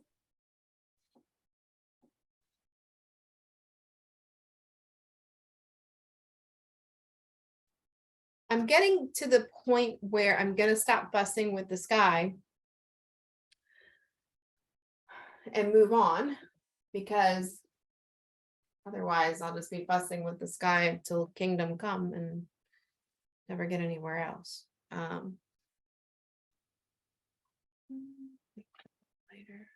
I'm getting to the point where I'm going to stop fussing with the sky and move on, because otherwise I'll just be fussing with the sky until kingdom come and never get anywhere else. Later.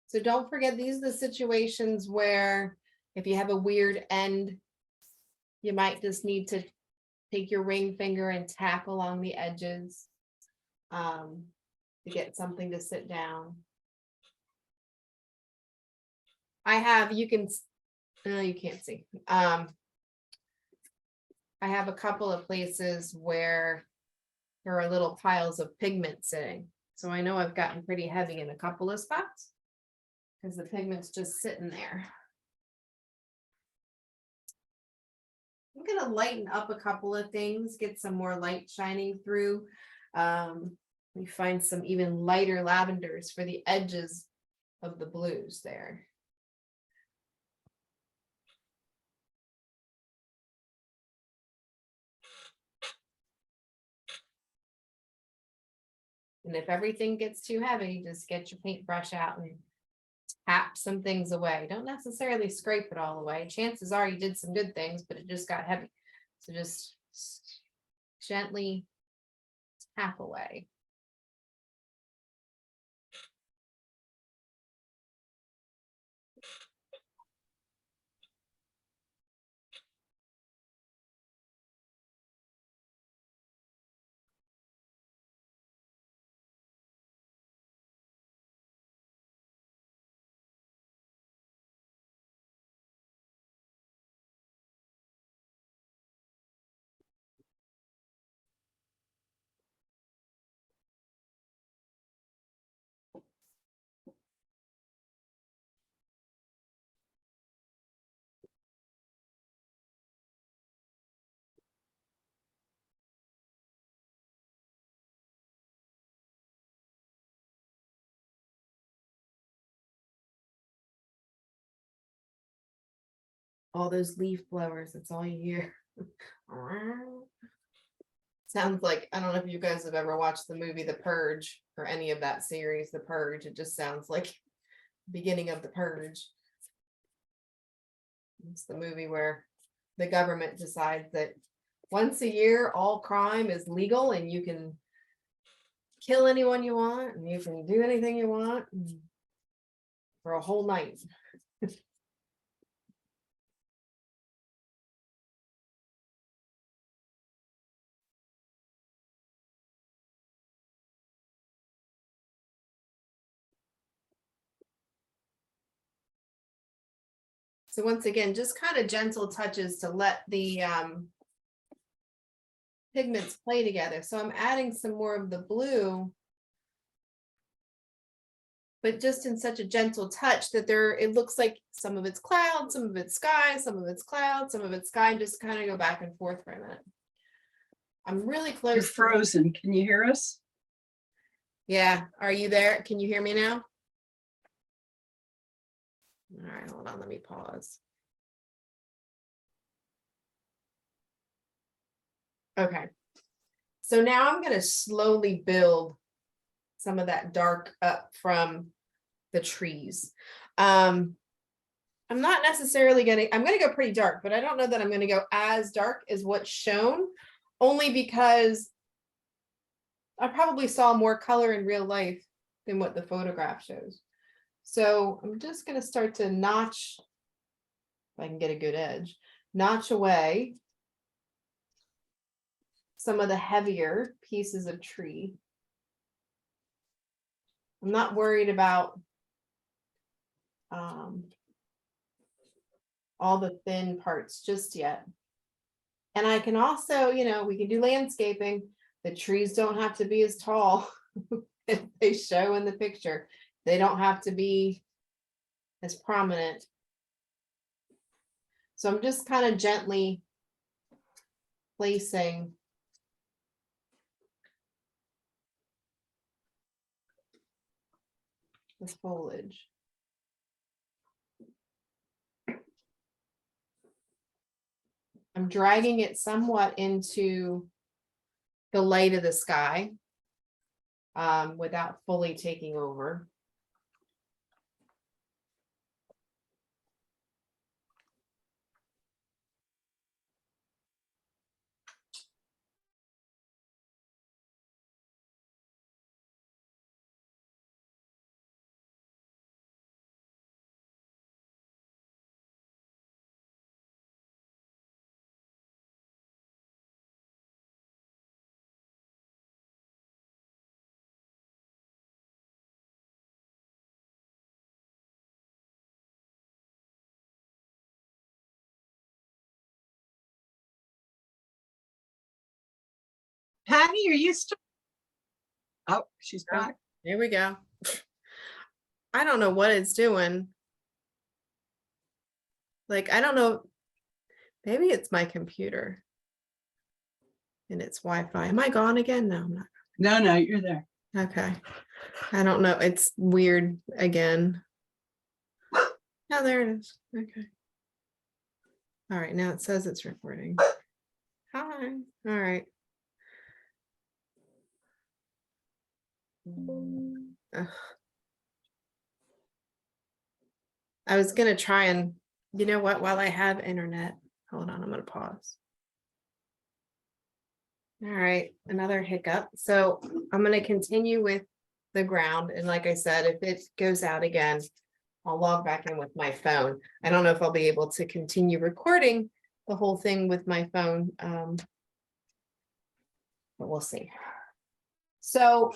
So don't forget, these are the situations where if you have a weird end, you might just need to take your ring finger and tap along the edges to get something to sit down. I have, you can, you can't see. I have a couple of places where there are little piles of pigment sitting. So I know I've gotten pretty heavy in a couple of spots because the pigment's just sitting there. I'm going to lighten up a couple of things, get some more light shining through. We find some even lighter lavenders for the edges of the blues there. And if everything gets too heavy, just get your paintbrush out and tap some things away. Don't necessarily scrape it all away. Chances are you did some good things, but it just got heavy. So just gently tap away. All those leaf blowers, that's all you hear. Sounds like, I don't know if you guys have ever watched the movie The Purge or any of that series, The Purge. It just sounds like the beginning of The Purge. It's the movie where the government decides that once a year, all crime is legal and you can kill anyone you want and you can do anything you want for a whole night. So once again, just kind of gentle touches to let the pigments play together. So I'm adding some more of the blue but just in such a gentle touch that it looks like some of it's cloud, some of it's sky, some of it's cloud, some of it's sky, just kind of go back and forth for a minute. I'm really close. You're frozen. Can you hear us? Yeah, are you there? Can you hear me now? All right, hold on, let me pause. Okay, so now I'm going to slowly build some of that dark up from the trees. I'm not necessarily I'm going to go pretty dark, but I don't know that I'm going to go as dark as what's shown, only because I probably saw more color in real life than what the photograph shows. So I'm just going to start to notch, if I can get a good edge, notch away some of the heavier pieces of tree. I'm not worried about all the thin parts just yet. And I can also, we can do landscaping. The trees don't have to be as tall as they show in the picture. They don't have to be as prominent. So I'm just kind of gently placing the foliage. I'm dragging it somewhat into the light of the sky without fully taking over. Patty, are you still? Oh, she's back. Here we go. I don't know what it's doing. Like, I don't know. Maybe it's my computer and it's Wi-Fi. Am I gone again? No, I'm not. No, you're there. Okay. I don't know. It's weird again. Oh, there it is. Okay. All right. Now it says it's recording. Hi. All right. Ugh. I was going to try and, you know what, while I have internet, hold on, I'm going to pause. All right, another hiccup. So I'm going to continue with the ground. And like I said, if it goes out again, I'll log back in with my phone. I don't know if I'll be able to continue recording the whole thing with my phone, but we'll see. So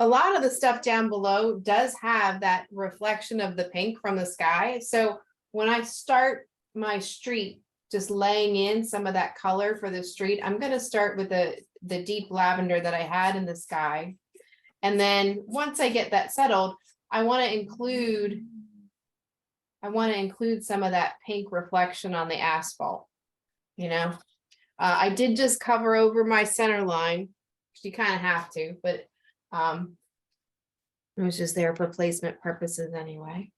a lot of the stuff down below does have that reflection of the pink from the sky. So when I start my street, just laying in some of that color for the street, I'm going to start with the deep lavender that I had in the sky. And then once I get that settled, I want to include some of that pink reflection on the asphalt. I did just cover over my center line. You kind of have to, but it was just there for placement purposes anyway.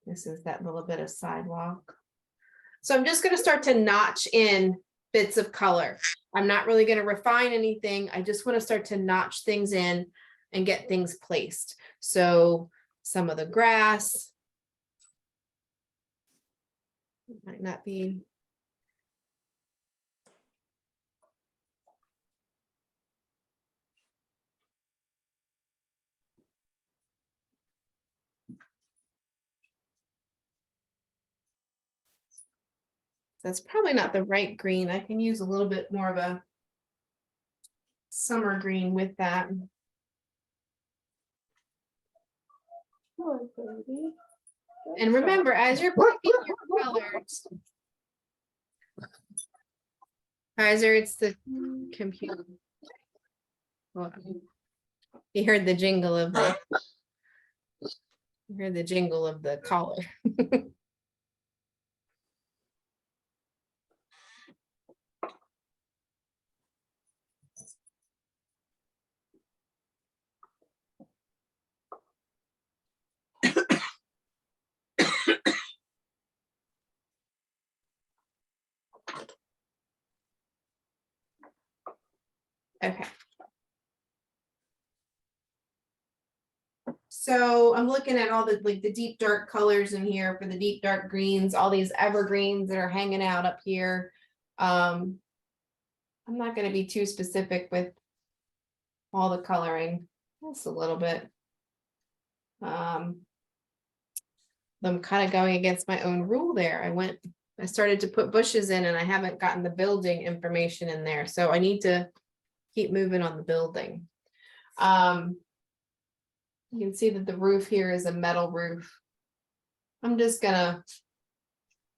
This is that little bit of sidewalk. So I'm just going to start to notch in bits of color. I'm not really going to refine anything. I just want to start to notch things in and get things placed. So some of the grass might not be. That's probably not the right green. I can use a little bit more of a summer green with that. And remember, as you're picking your colors, Kaiser, it's the computer. You heard the jingle of the, you heard the jingle of the collar. Okay. So I'm looking at all the like the deep dark colors in here for the deep dark greens, all these evergreens that are hanging out up here. I'm not going to be too specific with all the coloring, just a little bit. I'm kind of going against my own rule there. I started to put bushes in and I haven't gotten the building information in there. So I need to keep moving on the building. You can see that the roof here is a metal roof. I'm just gonna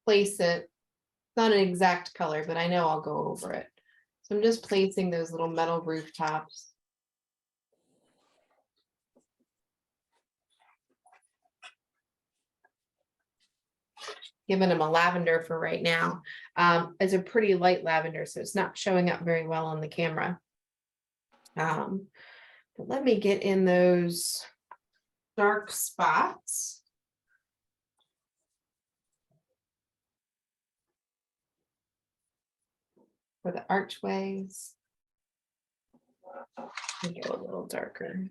place it. It's not an exact color, but I know I'll go over it. So I'm just placing those little metal rooftops. Giving them a lavender for right now. It's a pretty light lavender, so it's not showing up very well on the camera. But let me get in those dark spots. For the archways. Go a little darker.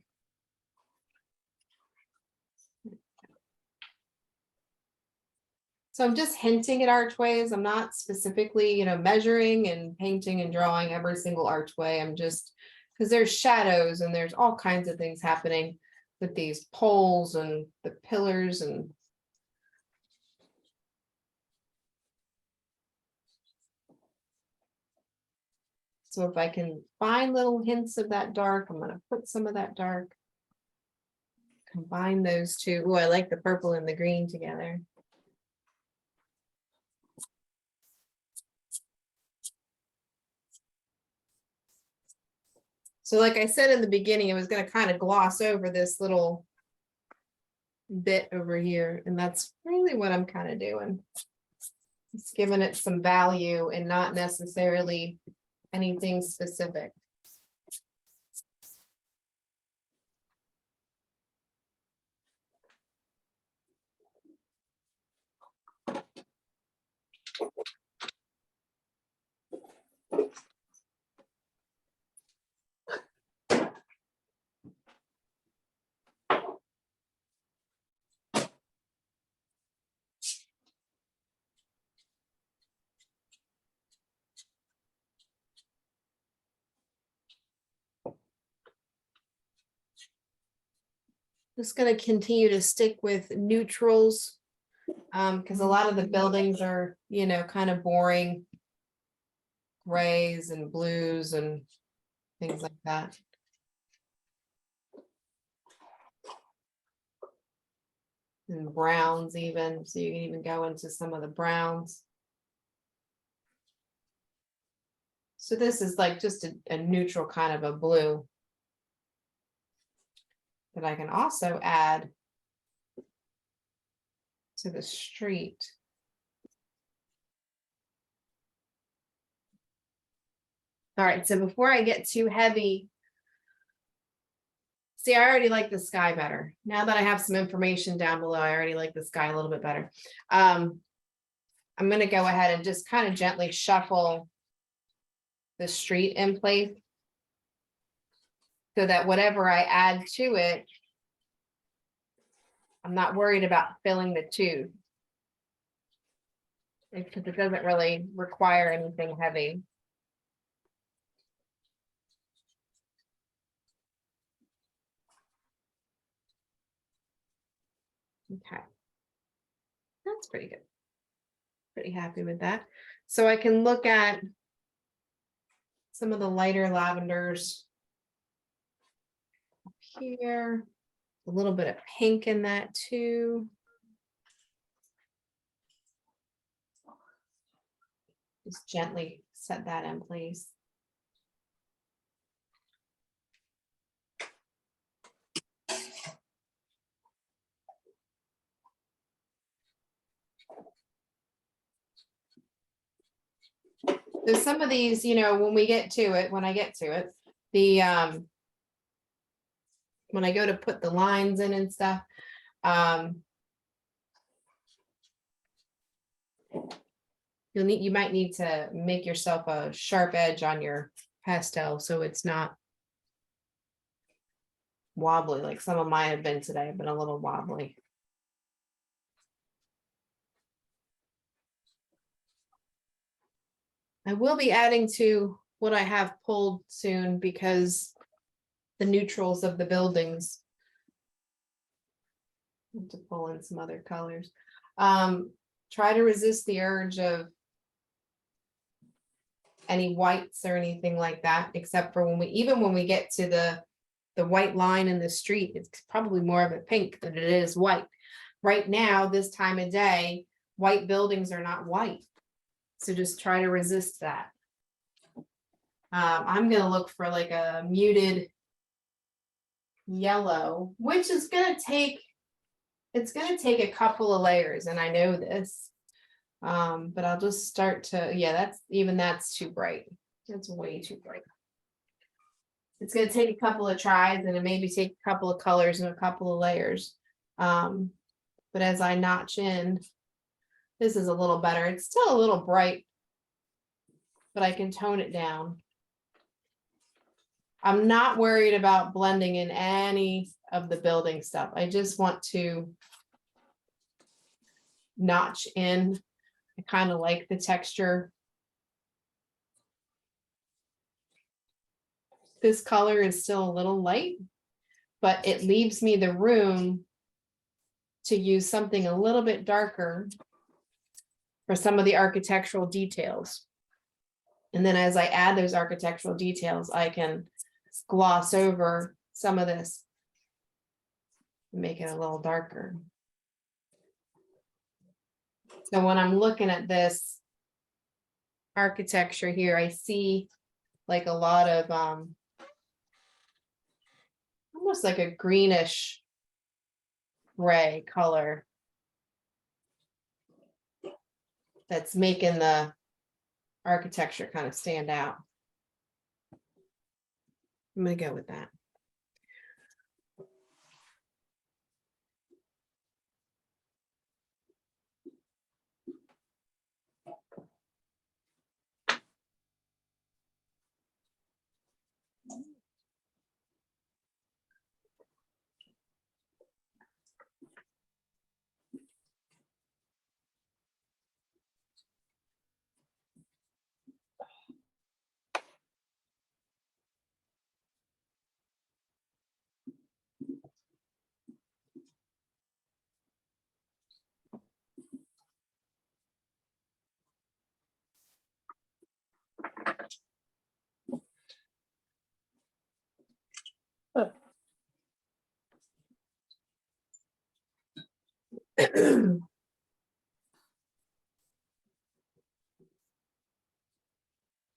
So I'm just hinting at archways. I'm not specifically, measuring and painting and drawing every single archway. I'm just, because there's shadows and there's all kinds of things happening with these poles and the pillars and so if I can find little hints of that dark, I'm going to put some of that dark. Combine those two. Oh, I like the purple and the green together. So like I said in the beginning, I was going to kind of gloss over this little bit over here. And that's really what I'm kind of doing. It's giving it some value and not necessarily anything specific. Just going to continue to stick with neutrals because a lot of the buildings are, kind of boring grays and blues and things like that. And browns even, so you can even go into some of the browns. So this is like just a neutral kind of a blue that I can also add to the street. All right, so before I get too heavy, see, I already like the sky better. Now that I have some information down below, I already like the sky a little bit better. I'm going to go ahead and just kind of gently shuffle the street in place so that whatever I add to it, I'm not worried about filling the tube because it doesn't really require anything heavy. Okay, that's pretty good. Pretty happy with that. So I can look at some of the lighter lavenders up here, a little bit of pink in that too. Just gently set that in place. So some of these, you know, when we get to it, when I get to it, the when I go to put the lines in and stuff, you might need to make yourself a sharp edge on your pastel so it's not wobbly, like some of mine have been today, but a little wobbly. I will be adding to what I have pulled soon because the neutrals of the buildings. I have to pull in some other colors. Try to resist the urge of any whites or anything like that, except for even when we get to the white line in the street, it's probably more of a pink than it is white. Right now, this time of day, white buildings are not white. So just try to resist that. I'm gonna look for like a muted yellow, which is gonna take, it's gonna take a couple of layers, and I know this. But I'll just start to, yeah, that's too bright. That's way too bright. It's gonna take a couple of tries and it maybe take a couple of colors and a couple of layers. But as I notch in, this is a little better. It's still a little bright, but I can tone it down. I'm not worried about blending in any of the building stuff. I just want to notch in. I kind of like the texture. This color is still a little light, but it leaves me the room to use something a little bit darker for some of the architectural details. And then as I add those architectural details, I can gloss over some of this and make it a little darker. So when I'm looking at this architecture here, I see like a lot of almost like a greenish gray color that's making the architecture kind of stand out. I'm gonna go with that.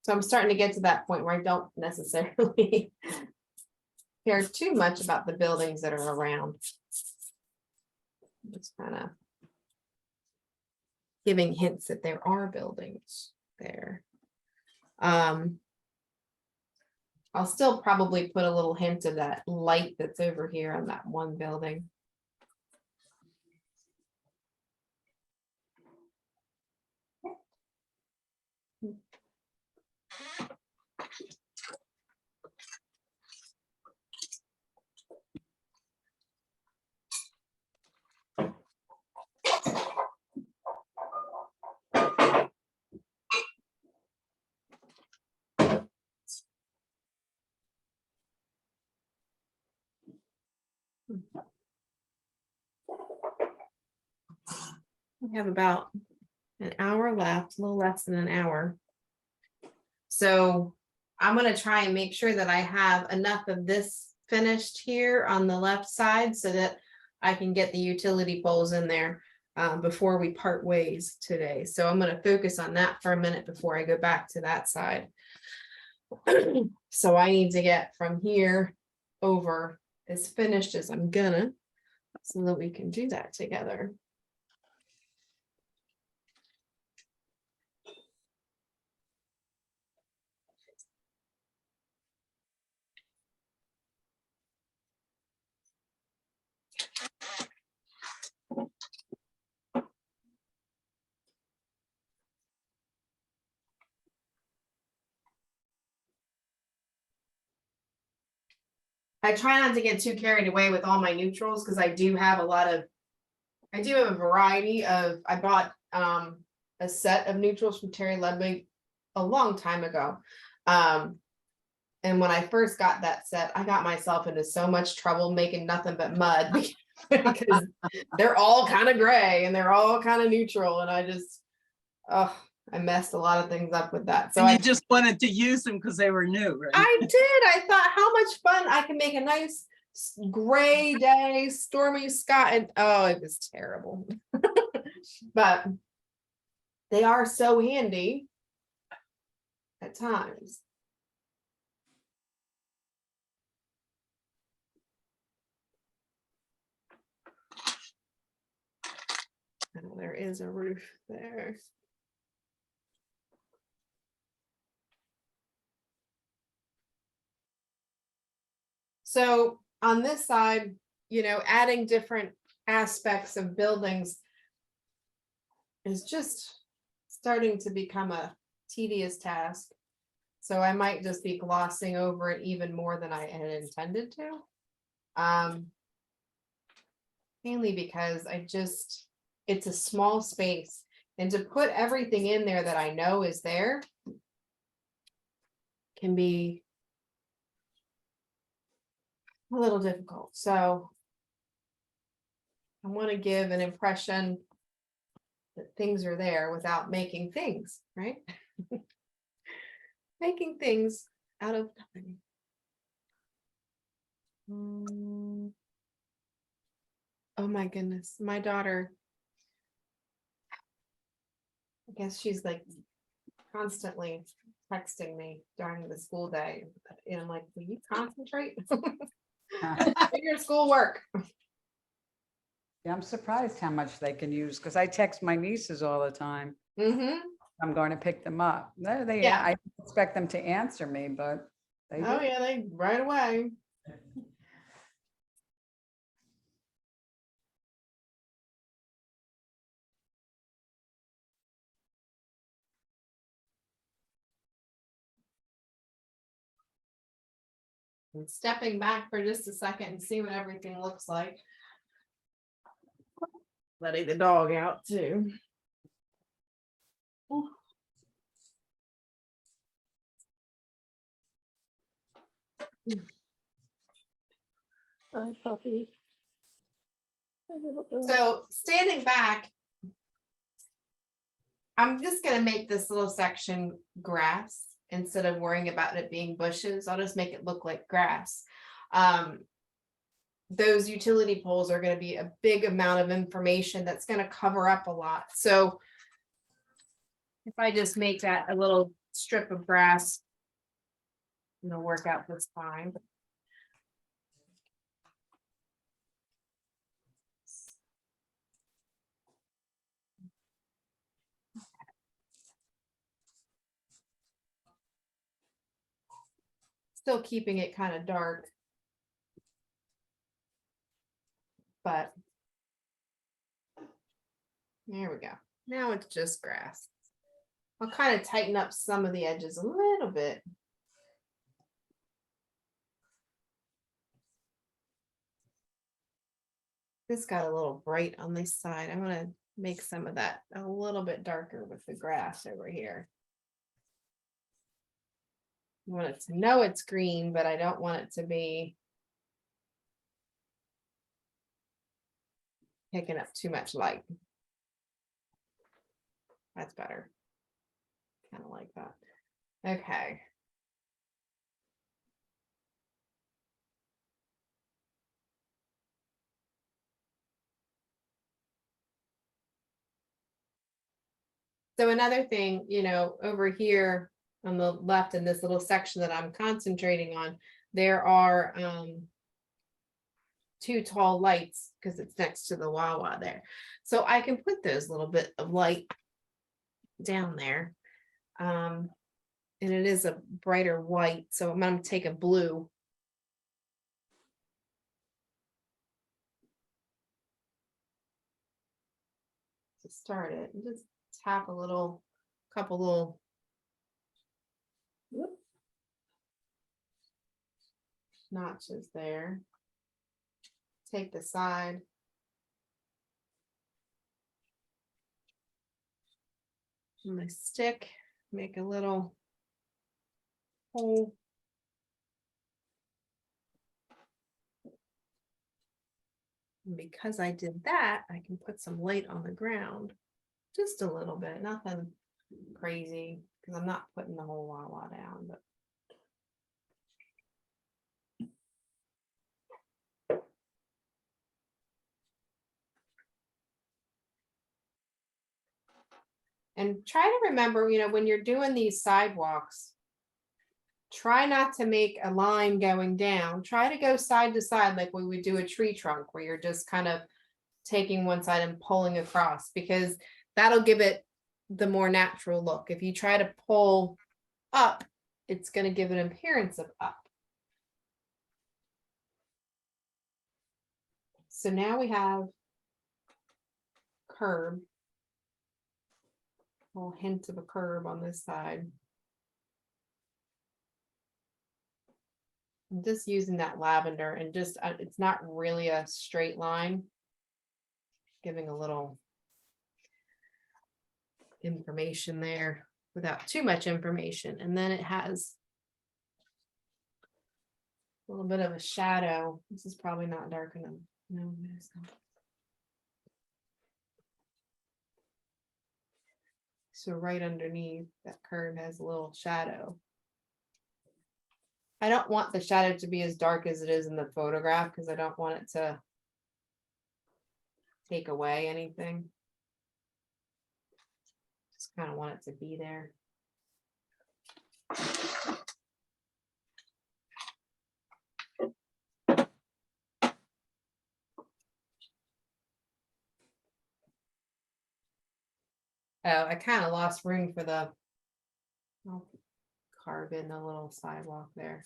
So I'm starting to get to that point where I don't necessarily care too much about the buildings that are around. Just kind of giving hints that there are buildings there. I'll still probably put a little hint of that light that's over here on that one building. We have about an hour left, a little less than an hour. So I'm going to try and make sure that I have enough of this finished here on the left side so that I can get the utility poles in there before we part ways today. So I'm going to focus on that for a minute before I go back to that side. So I need to get from here over as finished as I'm gonna, so that we can do that together. I try not to get too carried away with all my neutrals because I do have a variety of, I bought a set of neutrals from Terry Ludwig a long time ago. And when I first got that set, I got myself into so much trouble making nothing but mud because they're all kind of gray and they're all kind of neutral. And I messed a lot of things up with that. So And I you just wanted to use them because they were new, right? I did. I thought how much fun I can make a nice gray day, stormy sky, and oh, it was terrible. But they are so handy at times. Oh, there is a roof there. So on this side, adding different aspects of buildings is just starting to become a tedious task. So I might just be glossing over it even more than I had intended to. Mainly because it's a small space, and to put everything in there that I know is there can be a little difficult. So I want to give an impression that things are there without making things, right? Making things out of nothing. Oh my goodness, my daughter, I guess she's like constantly texting me during the school day, and I'm like, will you concentrate? Do your schoolwork. Yeah, I'm surprised how much they can use because I text my nieces all the time. Mm-hmm. I'm going to pick them up. Yeah. I expect them to answer me, but they Oh do. yeah, they right away. And stepping back for just a second and see what everything looks like. Letting the dog out too. Hi, puppy. So standing back, I'm just gonna make this little section grass instead of worrying about it being bushes. I'll just make it look like grass. Those utility poles are going to be a big amount of information that's going to cover up a lot. So if I just make that a little strip of grass, it'll work out just fine. Still keeping it kind of dark, but there we go. Now it's just grass. I'll kind of tighten up some of the edges a little bit. This got a little bright on this side. I'm going to make some of that a little bit darker with the grass over here. I want it to know it's green, but I don't want it to be picking up too much light. That's better. Kind of like that. Okay. So another thing, over here on the left in this little section that I'm concentrating on, there are 2 tall lights because it's next to the Wawa there. So I can put those little bit of light down there. And it is a brighter white. So I'm going to take a blue. To start it, and just tap a couple little. notches there. Take the side. And my stick, make a little hole. And because I did that, I can put some light on the ground. Just a little bit, nothing crazy, because I'm not putting the whole wah down, but. And try to remember, when you're doing these sidewalks, try not to make a line going down. Try to go side to side like we would do a tree trunk, where you're just kind of taking one side and pulling across, because that'll give it the more natural look. If you try to pull up, it's going to give an appearance of up. So now we have curb. A little hint of a curb on this side. I'm just using that lavender and just, it's not really a straight line. Giving a little information there without too much information. And then it has a little bit of a shadow. This is probably not dark enough. No, it's not. So right underneath that curve has a little shadow. I don't want the shadow to be as dark as it is in the photograph, because I don't want it to take away anything. Just kind of want it to be there. Oh, I kind of lost room for the, I'll carve in a little sidewalk there.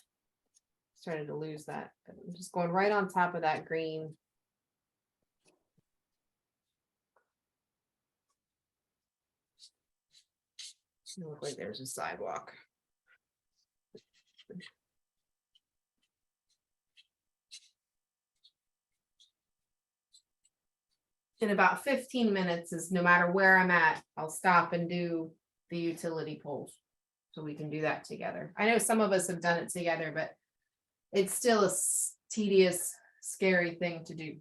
Started to lose that. But I'm just going right on top of that green. It looked like there's a sidewalk. In about 15 minutes is no matter where I'm at, I'll stop and do the utility poles. So we can do that together. I know some of us have done it together, but it's still a tedious, scary thing to do.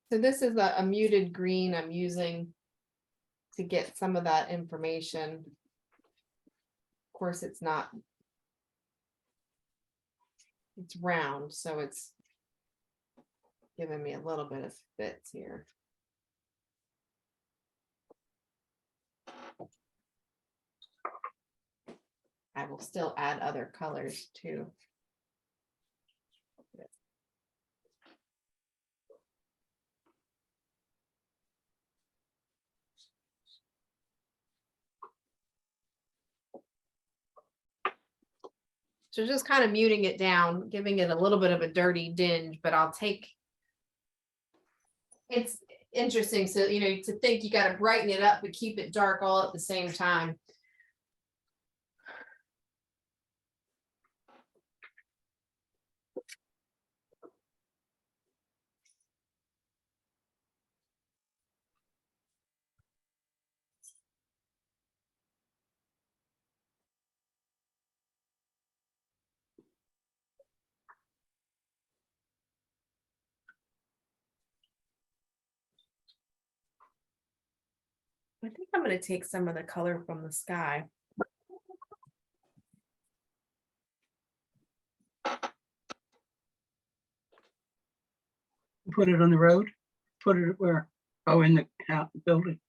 So this is a muted green I'm using to get some of that information. Of course, it's not, it's round, so it's giving me a little bit of fits here. I will still add other colors too. So just kind of muting it down, giving it a little bit of a dirty dinge, but I'll take, it's interesting. So, to think you got to brighten it up, but keep it dark all at the same time. I think I'm going to take some of the color from the sky. Put it on the road? Put it where? Oh, in the building.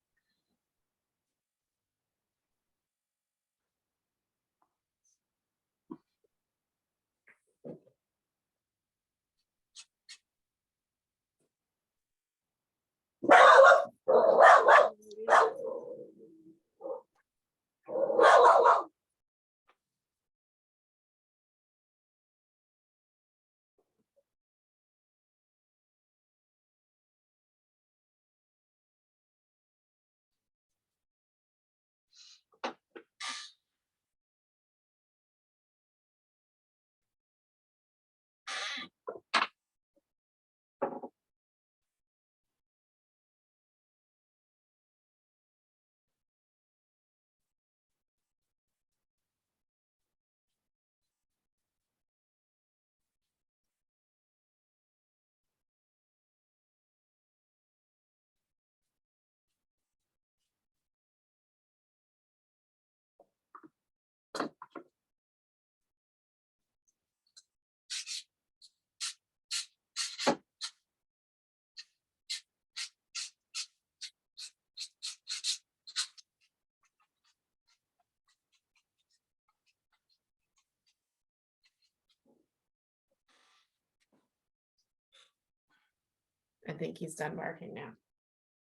I think he's done barking now.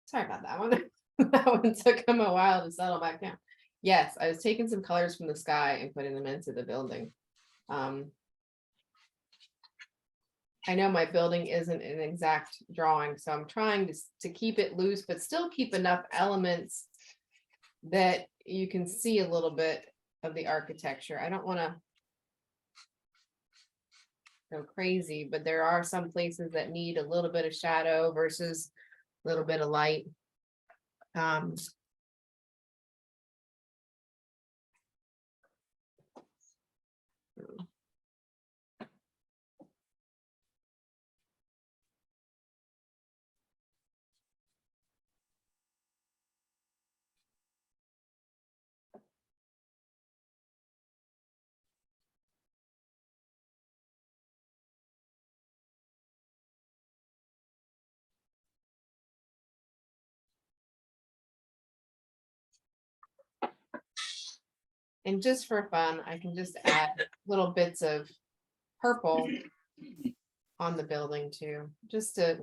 Sorry about that one. That one took him a while to settle back down. Yes, I was taking some colors from the sky and putting them into the building. I know my building isn't an exact drawing, so I'm trying to keep it loose, but still keep enough elements that you can see a little bit of the architecture. I don't want to go crazy, but there are some places that need a little bit of shadow versus a little bit of light. And just for fun, I can just add little bits of purple on the building too, just to,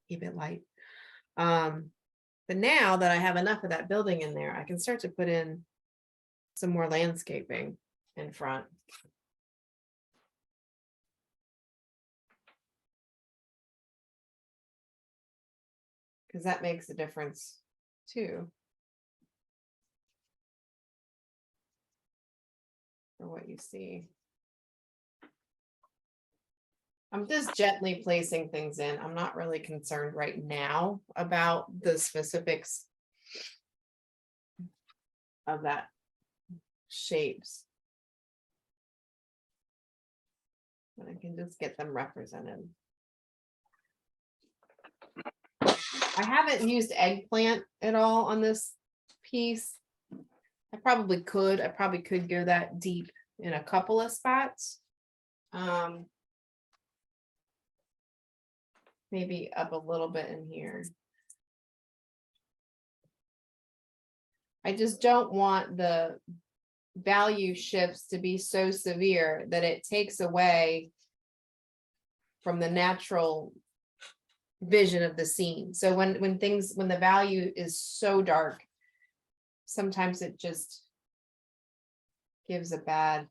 keep it light. But now that I have enough of that building in there, I can start to put in some more landscaping in front. Because that makes a difference too. For what you see. I'm just gently placing things in. I'm not really concerned right now about the specifics of that shapes. But I can just get them represented. I haven't used eggplant at all on this piece. I probably could go that deep in a couple of spots. Maybe up a little bit in here. I just don't want the value shifts to be so severe that it takes away from the natural vision of the scene. So when the value is so dark, sometimes it just gives a bad,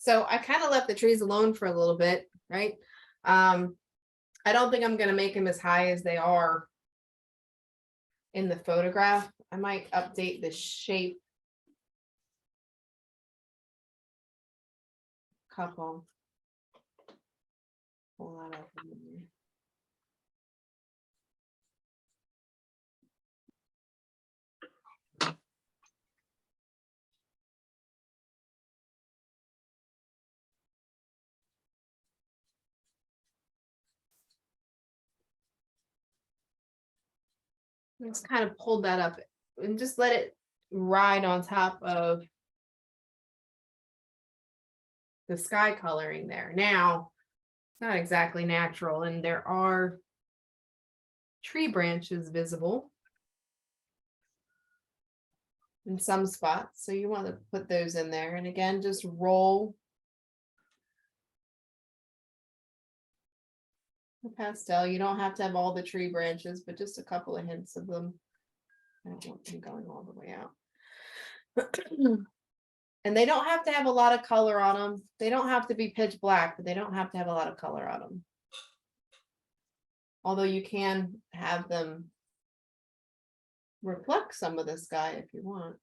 So I kind of left the trees alone for a little bit, right? I don't think I'm going to make them as high as they are in the photograph. I might update the shape. Couple. Pull that up. Just kind of pulled that up and just let it ride on top of the sky coloring there. Now, it's not exactly natural, and there are tree branches visible in some spots. So you want to put those in there. And again, just roll the pastel. You don't have to have all the tree branches, but just a couple of hints of them. I don't want them going all the way out. And they don't have to have a lot of color on them. They don't have to be pitch black, but they don't have to have a lot of color on them. Although you can have them reflect some of the sky if you want.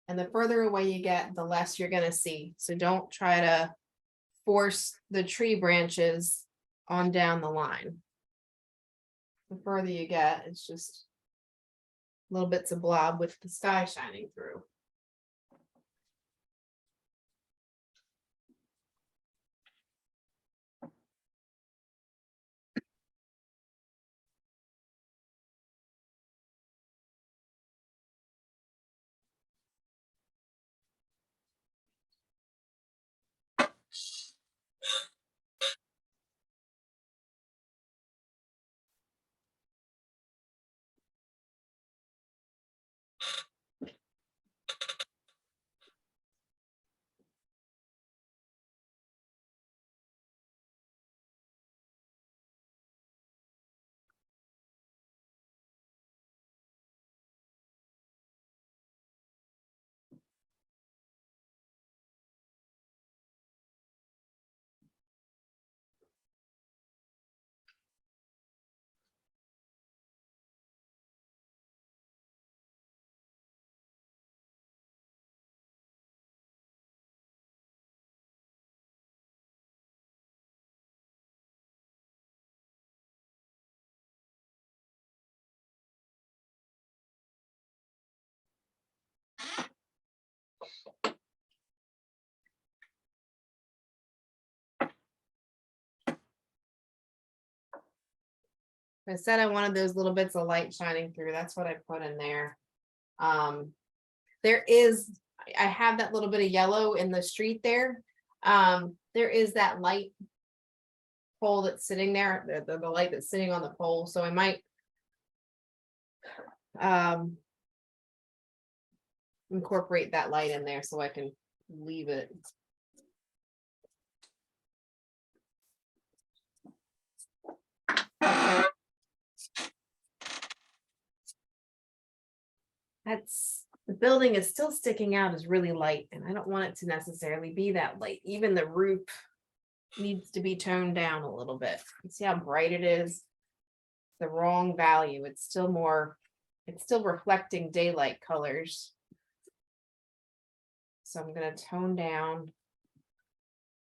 And the further away you get, the less you're gonna see. So don't try to force the tree branches on down the line. The further you get, it's just little bits of blob with the sky shining through. I said I wanted those little bits of light shining through. That's what I put in there. There is, I have that little bit of yellow in the street there. There is that light pole that's sitting there, the light that's sitting on the pole. So I might incorporate that light in there so I can leave it. The building is still sticking out as really light, and I don't want it to necessarily be that light. Even the roof needs to be toned down a little bit. You see how bright it is? The wrong value. It's still reflecting daylight colors. So I'm going to tone down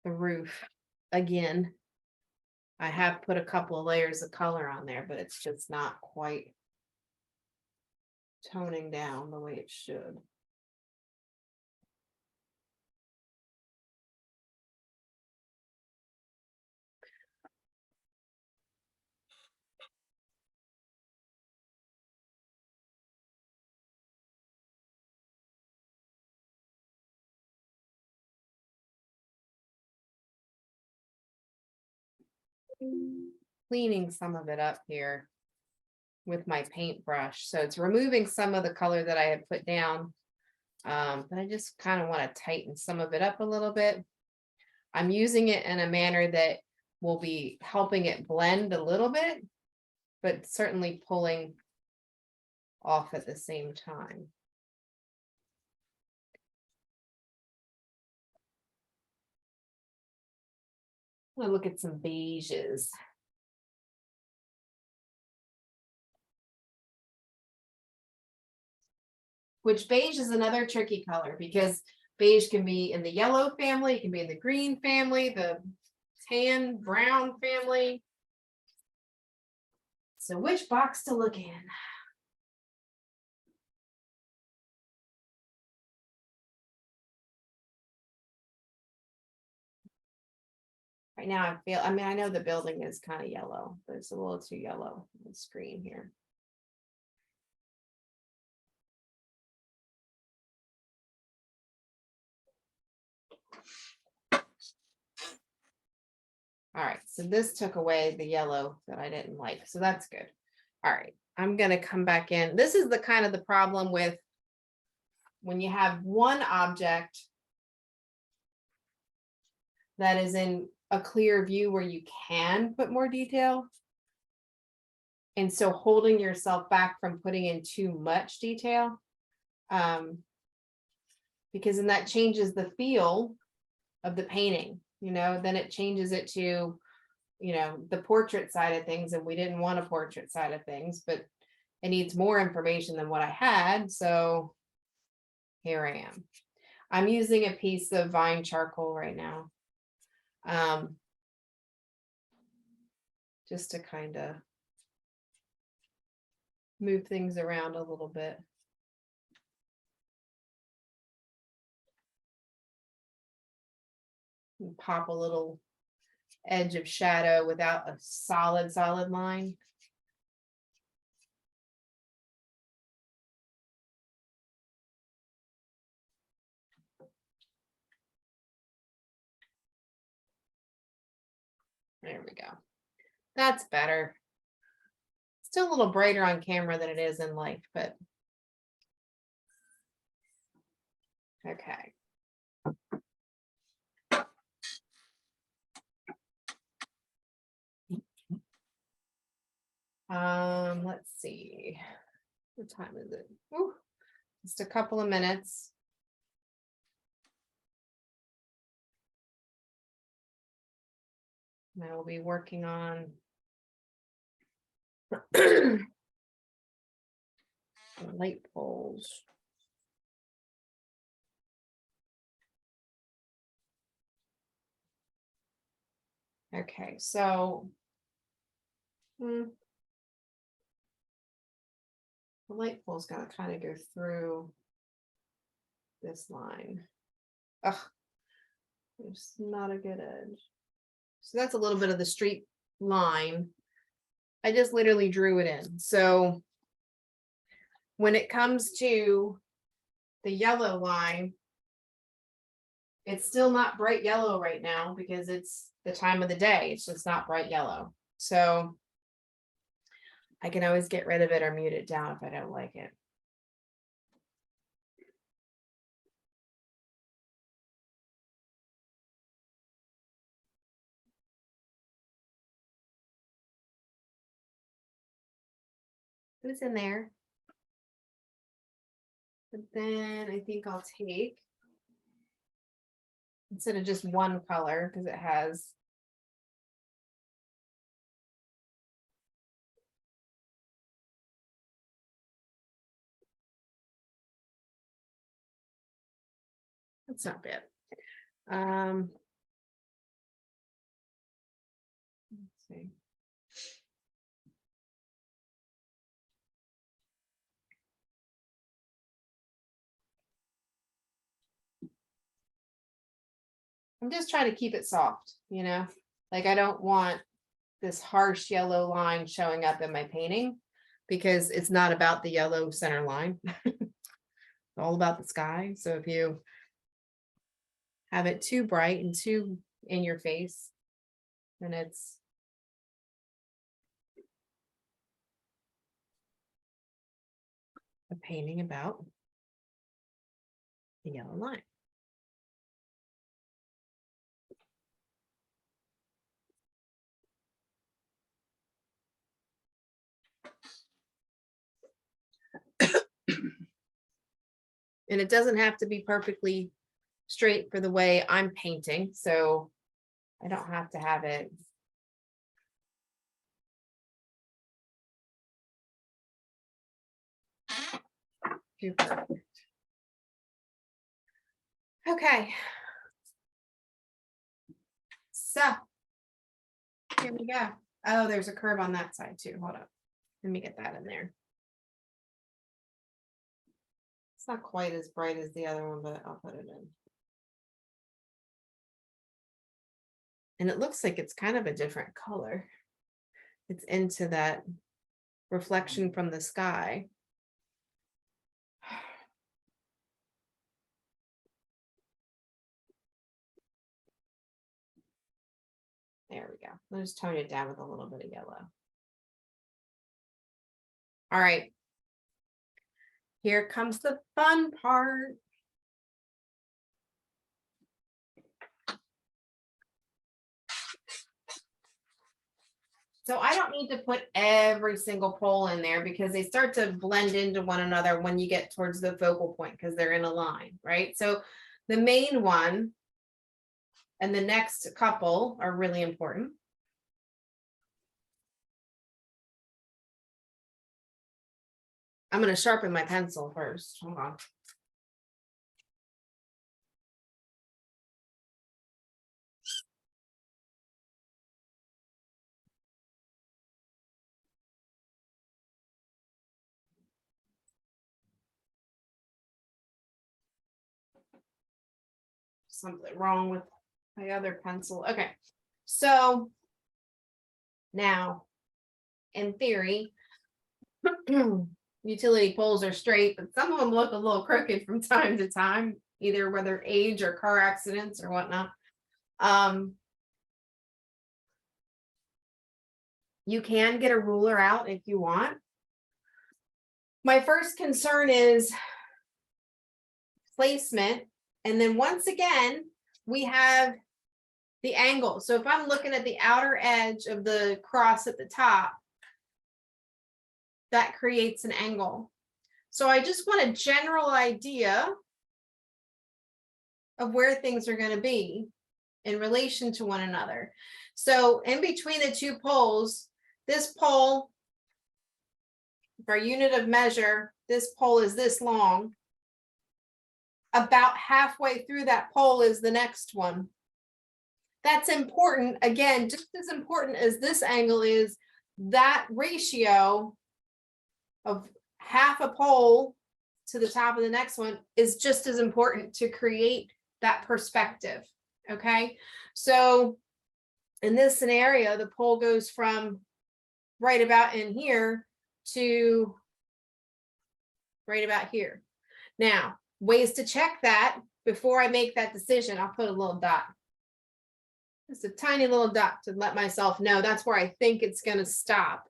the roof again. I have put a couple of layers of color on there, but it's just not quite toning down the way it should. Cleaning some of it up here with my paintbrush. So it's removing some of the color that I had put down. But I just kind of want to tighten some of it up a little bit. I'm using it in a manner that will be helping it blend a little bit, but certainly pulling off at the same time. I'm gonna look at some beiges. Which beige is another tricky color because beige can be in the yellow family, it can be in the green family, the tan brown family. So which box to look in? Right now I mean, I know the building is kind of yellow, but it's a little too yellow on the screen here. All right, so this took away the yellow that I didn't like, so that's good. All right, I'm gonna come back in. This is the kind of the problem with when you have one object that is in a clear view where you can put more detail. And so holding yourself back from putting in too much detail. Because then that changes the feel of the painting, then it changes it to, the portrait side of things, and we didn't want a portrait side of things, but it needs more information than what I had. So here I am. I'm using a piece of vine charcoal right now. Just to kind of move things around a little bit. And pop a little edge of shadow without a solid line. There we go. That's better. Still a little brighter on camera than it is in life, but okay. Let's see. What time is it? Ooh, just a couple of minutes. And I will be working on the light poles. Okay, so the light pole's gotta kind of go through this line. Ugh, it's not a good edge. So that's a little bit of the street line. I just literally drew it in. So when it comes to the yellow line, it's still not bright yellow right now because it's the time of the day. It's just not bright yellow. So I can always get rid of it or mute it down if I don't like it. Who's in there? But then I think I'll take, instead of just one color, because it has that's not bad. Let's see. I'm just trying to keep it soft, you know, like I don't want this harsh yellow line showing up in my painting because it's not about the yellow center line. It's all about the sky. So if you have it too bright and too in your face, then it's a painting about the yellow line. And it doesn't have to be perfectly straight for the way I'm painting. So I don't have to have it too perfect. Okay. So here we go. Oh, there's a curve on that side too. Hold up. Let me get that in there. It's not quite as bright as the other one, but I'll put it in. And it looks like it's kind of a different color. It's into that reflection from the sky. There we go. I'll just tone it down with a little bit of yellow. All right. Here comes the fun part. So I don't need to put every single pole in there because they start to blend into one another when you get towards the focal point because they're in a line, right? So the main one and the next couple are really important. I'm going to sharpen my pencil first. Hold on. something wrong with my other pencil. Okay, so now, in theory, utility poles are straight, but some of them look a little crooked from time to time, either whether age or car accidents or whatnot. You can get a ruler out if you want. My first concern is placement. And then once again, we have the angle. So if I'm looking at the outer edge of the cross at the top, that creates an angle. So I just want a general idea of where things are going to be in relation to one another. So in between the two poles, this pole, for unit of measure, this pole is this long. About halfway through that pole is the next one. That's important. Again, just as important as this angle is, that ratio of half a pole to the top of the next one is just as important to create that perspective. Okay, so in this scenario, the pole goes from right about in here to right about here. Now, ways to check that before I make that decision, I'll put a little dot. Just a tiny little dot to let myself know that's where I think it's going to stop.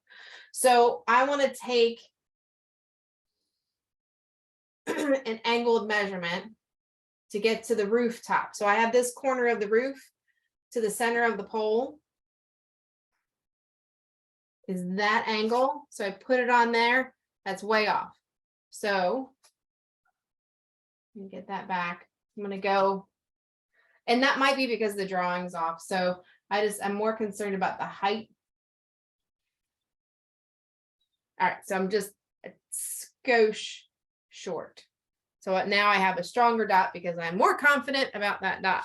So I want to take an angled measurement to get to the rooftop. So I have this corner of the roof to the center of the pole is that angle. So I put it on there. That's way off. So let me get that back. I'm going to go, and that might be because the drawing's off. So I'm more concerned about the height. All right, so I'm just a skosh short. So now I have a stronger dot because I'm more confident about that dot.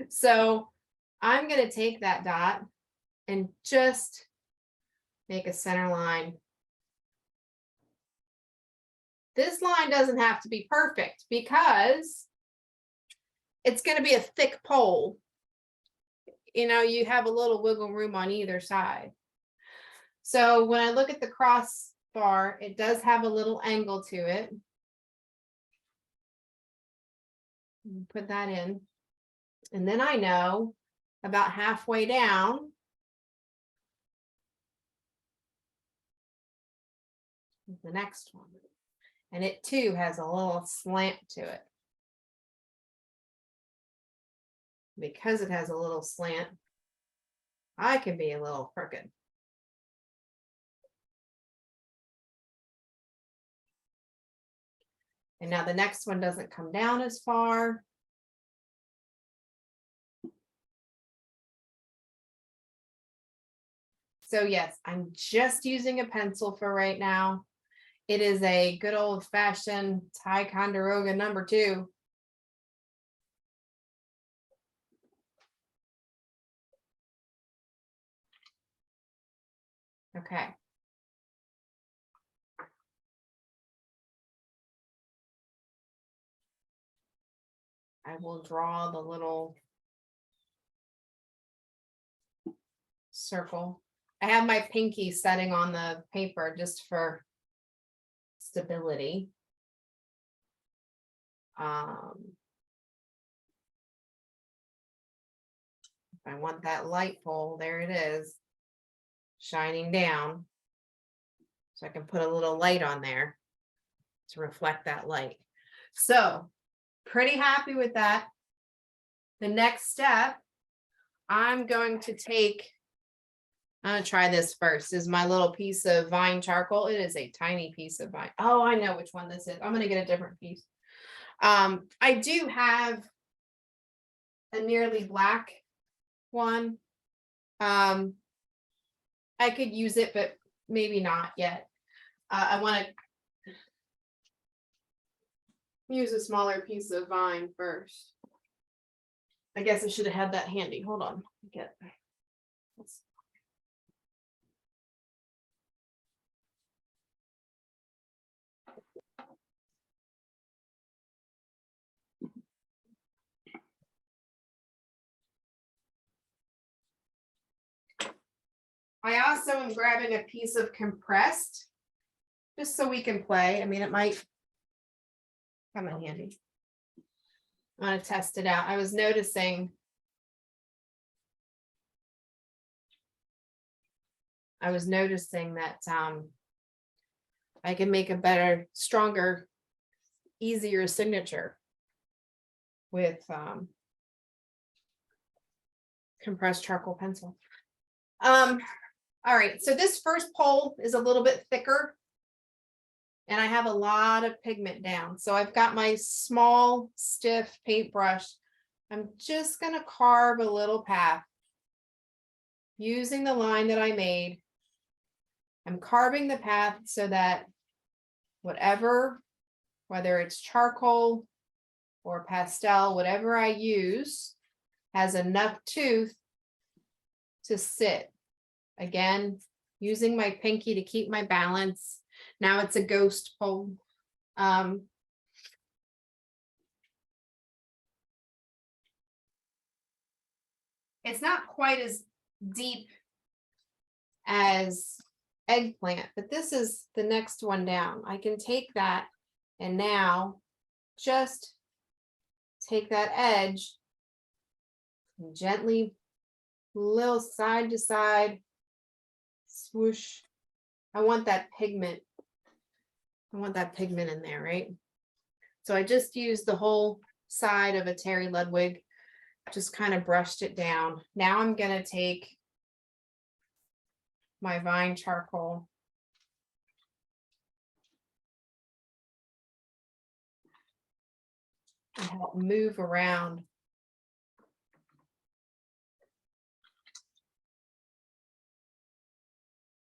So I'm going to take that dot and just make a center line. This line doesn't have to be perfect because it's going to be a thick pole. You know, you have a little wiggle room on either side. So when I look at the crossbar, it does have a little angle to it. Put that in. And then I know about halfway down, the next one. And it too has a little slant to it. Because it has a little slant, I can be a little crooked. And now the next one doesn't come down as far. So yes, I'm just using a pencil for right now. It is a good old fashioned Ticonderoga #2. Okay. I will draw the little circle. I have my pinky setting on the paper just for stability. If I want that light pole, there it is, shining down. So I can put a little light on there to reflect that light. So pretty happy with that. The next step, I'm going to try this first, is my little piece of vine charcoal. It is a tiny piece of vine. Oh, I know which one this is. I'm going to get a different piece. I do have a nearly black one. I could use it, but maybe not yet. I want to use a smaller piece of vine first. I guess I should have had that handy. Hold on. I also am grabbing a piece of compressed, just so we can play. I mean, it might come in handy. I want to test it out. I was noticing that I can make a better, stronger, easier signature with compressed charcoal pencil. All right, so this first pole is a little bit thicker and I have a lot of pigment down. So I've got my small, stiff paintbrush. I'm just gonna carve a little path using the line that I made. I'm carving the path so that whatever, whether it's charcoal or pastel, whatever I use, has enough tooth to sit. Again, using my pinky to keep my balance. Now it's a ghost pole. It's not quite as deep as eggplant, but this is the next one down. I can take that and now just take that edge and gently, little side to side, swoosh. I want that pigment. I want that pigment in there, right? So I just used the whole side of a Terry Ludwig, just kind of brushed it down. Now I'm gonna take my vine charcoal and help move around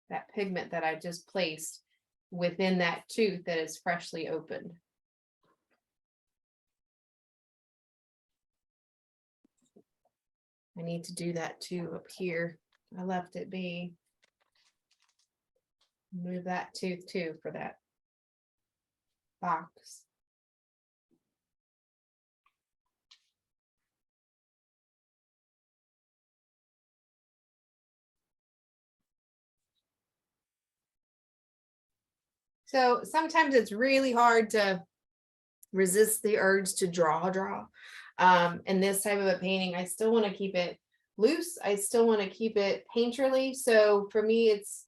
that pigment that I just placed within that tooth that is freshly opened. I need to do that too up here. I left it be. Move that tooth too for that box. So sometimes it's really hard to resist the urge to draw. In this type of a painting, I still want to keep it loose. I still want to keep it painterly. So for me, it's,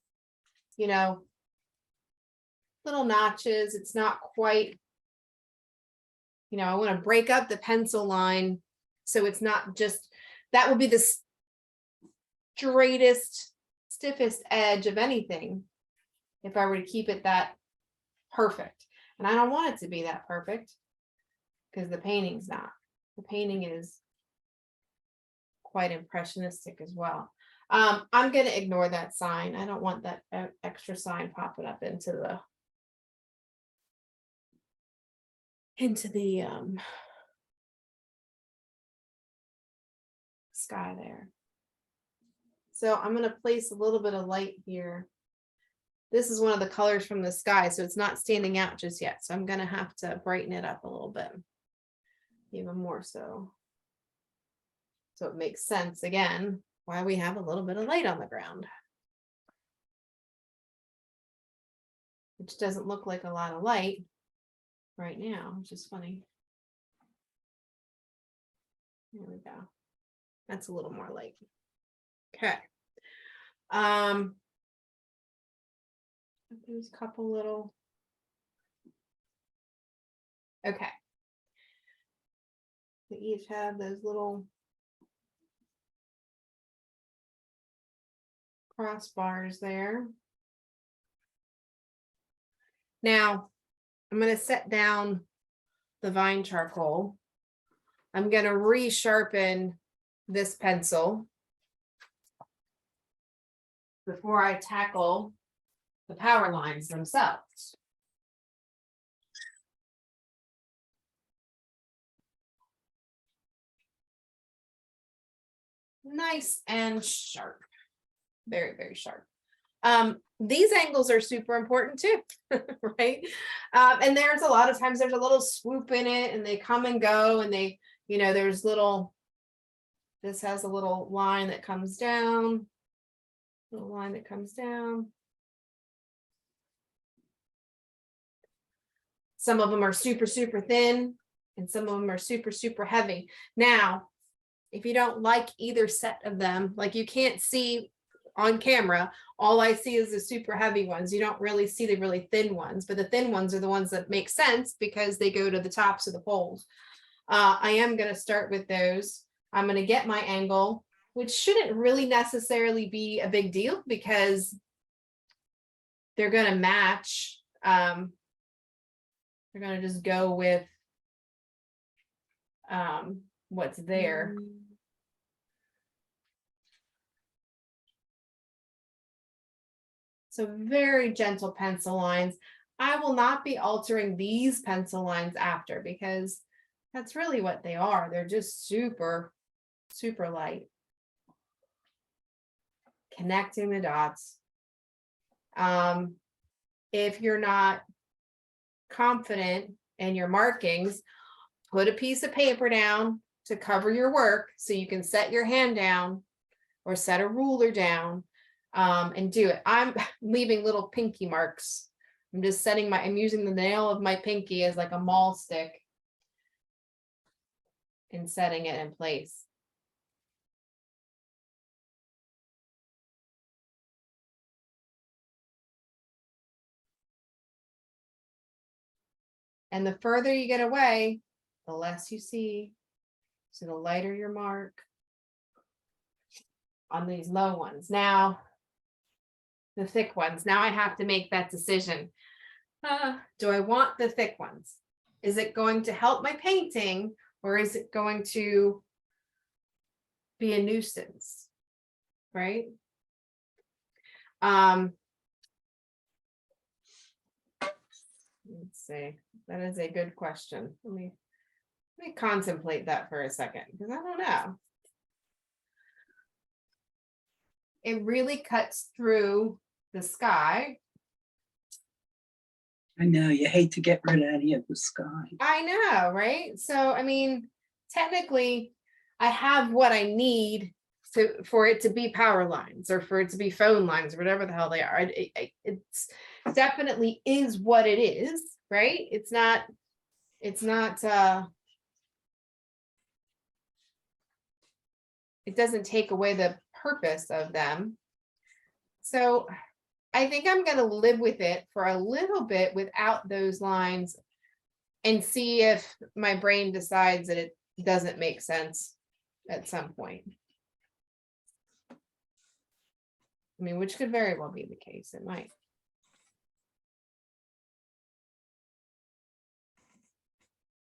you know, little notches. It's not quite, you know, I want to break up the pencil line. So it's not just, that would be the straightest, stiffest edge of anything if I were to keep it that perfect. And I don't want it to be that perfect because the painting's not. The painting is quite impressionistic as well. I'm going to ignore that sign. I don't want that extra sign popping up into the sky there. So I'm going to place a little bit of light here. This is one of the colors from the sky, so it's not standing out just yet. So I'm going to have to brighten it up a little bit, even more so. So it makes sense again why we have a little bit of light on the ground, which doesn't look like a lot of light right now, which is funny. There we go. That's a little more light. Okay. There's a couple little. Okay. They each have those little crossbars there. Now, I'm going to set down the vine charcoal. I'm going to resharpen this pencil before I tackle the power lines themselves. Nice and sharp. Very, very sharp. These angles are super important too, right? And there's a lot of times there's a little swoop in it and they come and go and they, you know, there's little, this has a little line that comes down. little line that comes down. Some of them are super, super thin, and some of them are super, super heavy. Now, if you don't like either set of them, like you can't see on camera, all I see is the super heavy ones. You don't really see the really thin ones, but the thin ones are the ones that make sense because they go to the tops of the poles. I am going to start with those. I'm going to get my angle, which shouldn't really necessarily be a big deal because they're going to match. They're going to just go with what's there. So very gentle pencil lines. I will not be altering these pencil lines after because that's really what they are. They're just super, super light. Connecting the dots. If you're not confident in your markings, put a piece of paper down to cover your work so you can set your hand down or set a ruler down and do it. I'm leaving little pinky marks. I'm just I'm using the nail of my pinky as like a maul stick and setting it in place. And the further you get away, the less you see. So the lighter your mark on these low ones. Now, the thick ones. Now I have to make that decision. Do I want the thick ones? Is it going to help my painting or is it going to be a nuisance? Right? Let's see. That is a good question. Let me contemplate that for a second because I don't know. It really cuts through the sky. I know, you hate to get rid of any of the sky. I know, right? So, I mean, technically, I have what I need for it to be power lines or for it to be phone lines or whatever the hell they are. It's definitely is what it is, right? It's not, it doesn't take away the purpose of them. So I think I'm going to live with it for a little bit without those lines and see if my brain decides that it doesn't make sense at some point. I mean, which could very well be the case. It might.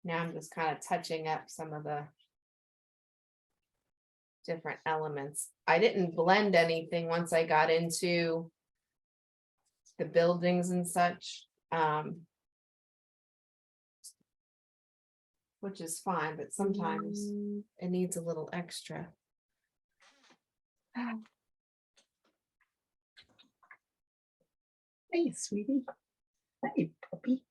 Now I'm just kind of touching up some of the different elements. I didn't blend anything once I got into the buildings and such, which is fine, but sometimes it needs a little extra. Hey, sweetie. Hey, puppy.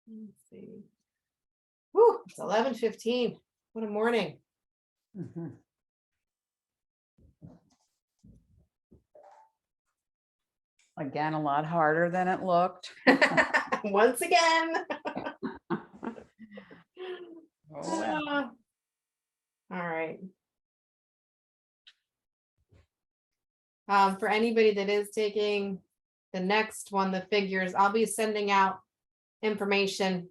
Let's see. Whew, it's 11:15. What a morning. Mhm. Again, a lot harder than it looked. Once again. Oh, well. All right. For anybody that is taking the next one, the figures, I'll be sending out information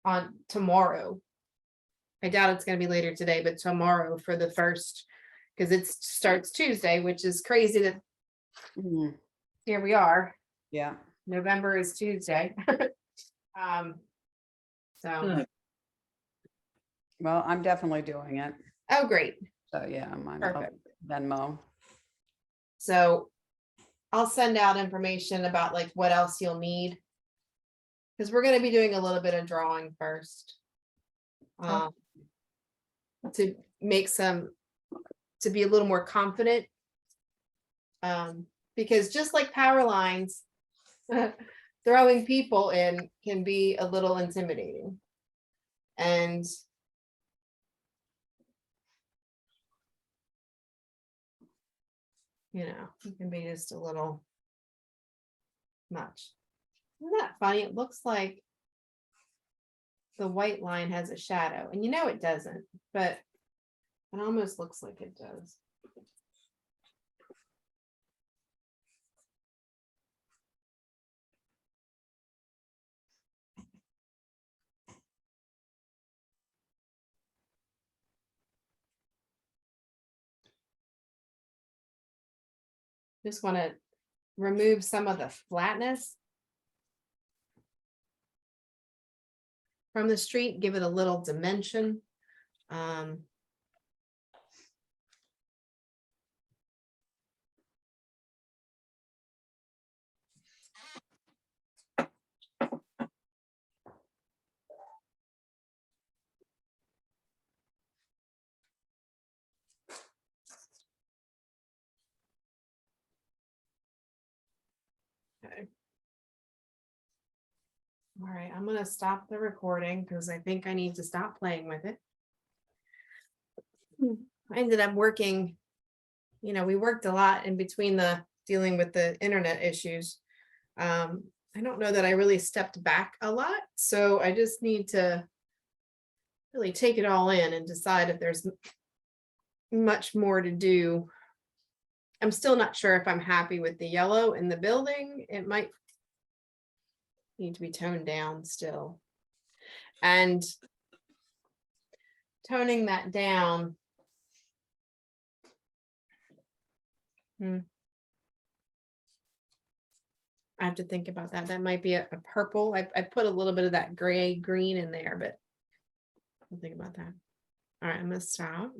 on tomorrow. I doubt it's going to be later today, but tomorrow for the first, because it starts Tuesday, which is crazy that Mhm. here we are. Yeah. November is Tuesday. So, Well, I'm definitely doing it. oh, great. So yeah, I'm on Perfect. Venmo. So I'll send out information about like what else you'll need. Because we're going to be doing a little bit of drawing first. To make to be a little more confident. Because just like power lines, throwing people in can be a little intimidating. And you know, it can be just a little much. Isn't that funny? It looks like the white line has a shadow, and you know it doesn't, but it almost looks like it does. Just want to remove some of the flatness from the street, give it a little dimension. Okay. All right, I'm gonna stop the recording because I think I need to stop playing with it. I ended up working, you know, we worked a lot in between the dealing with the internet issues. I don't know that I really stepped back a lot, so I just need to really take it all in and decide if there's much more to do. I'm still not sure if I'm happy with the yellow in the building. It might need to be toned down still. And toning that down. I have to think about that. That might be a purple. I put a little bit of that gray green in there, but I'll think about that. All right, I'm gonna stop.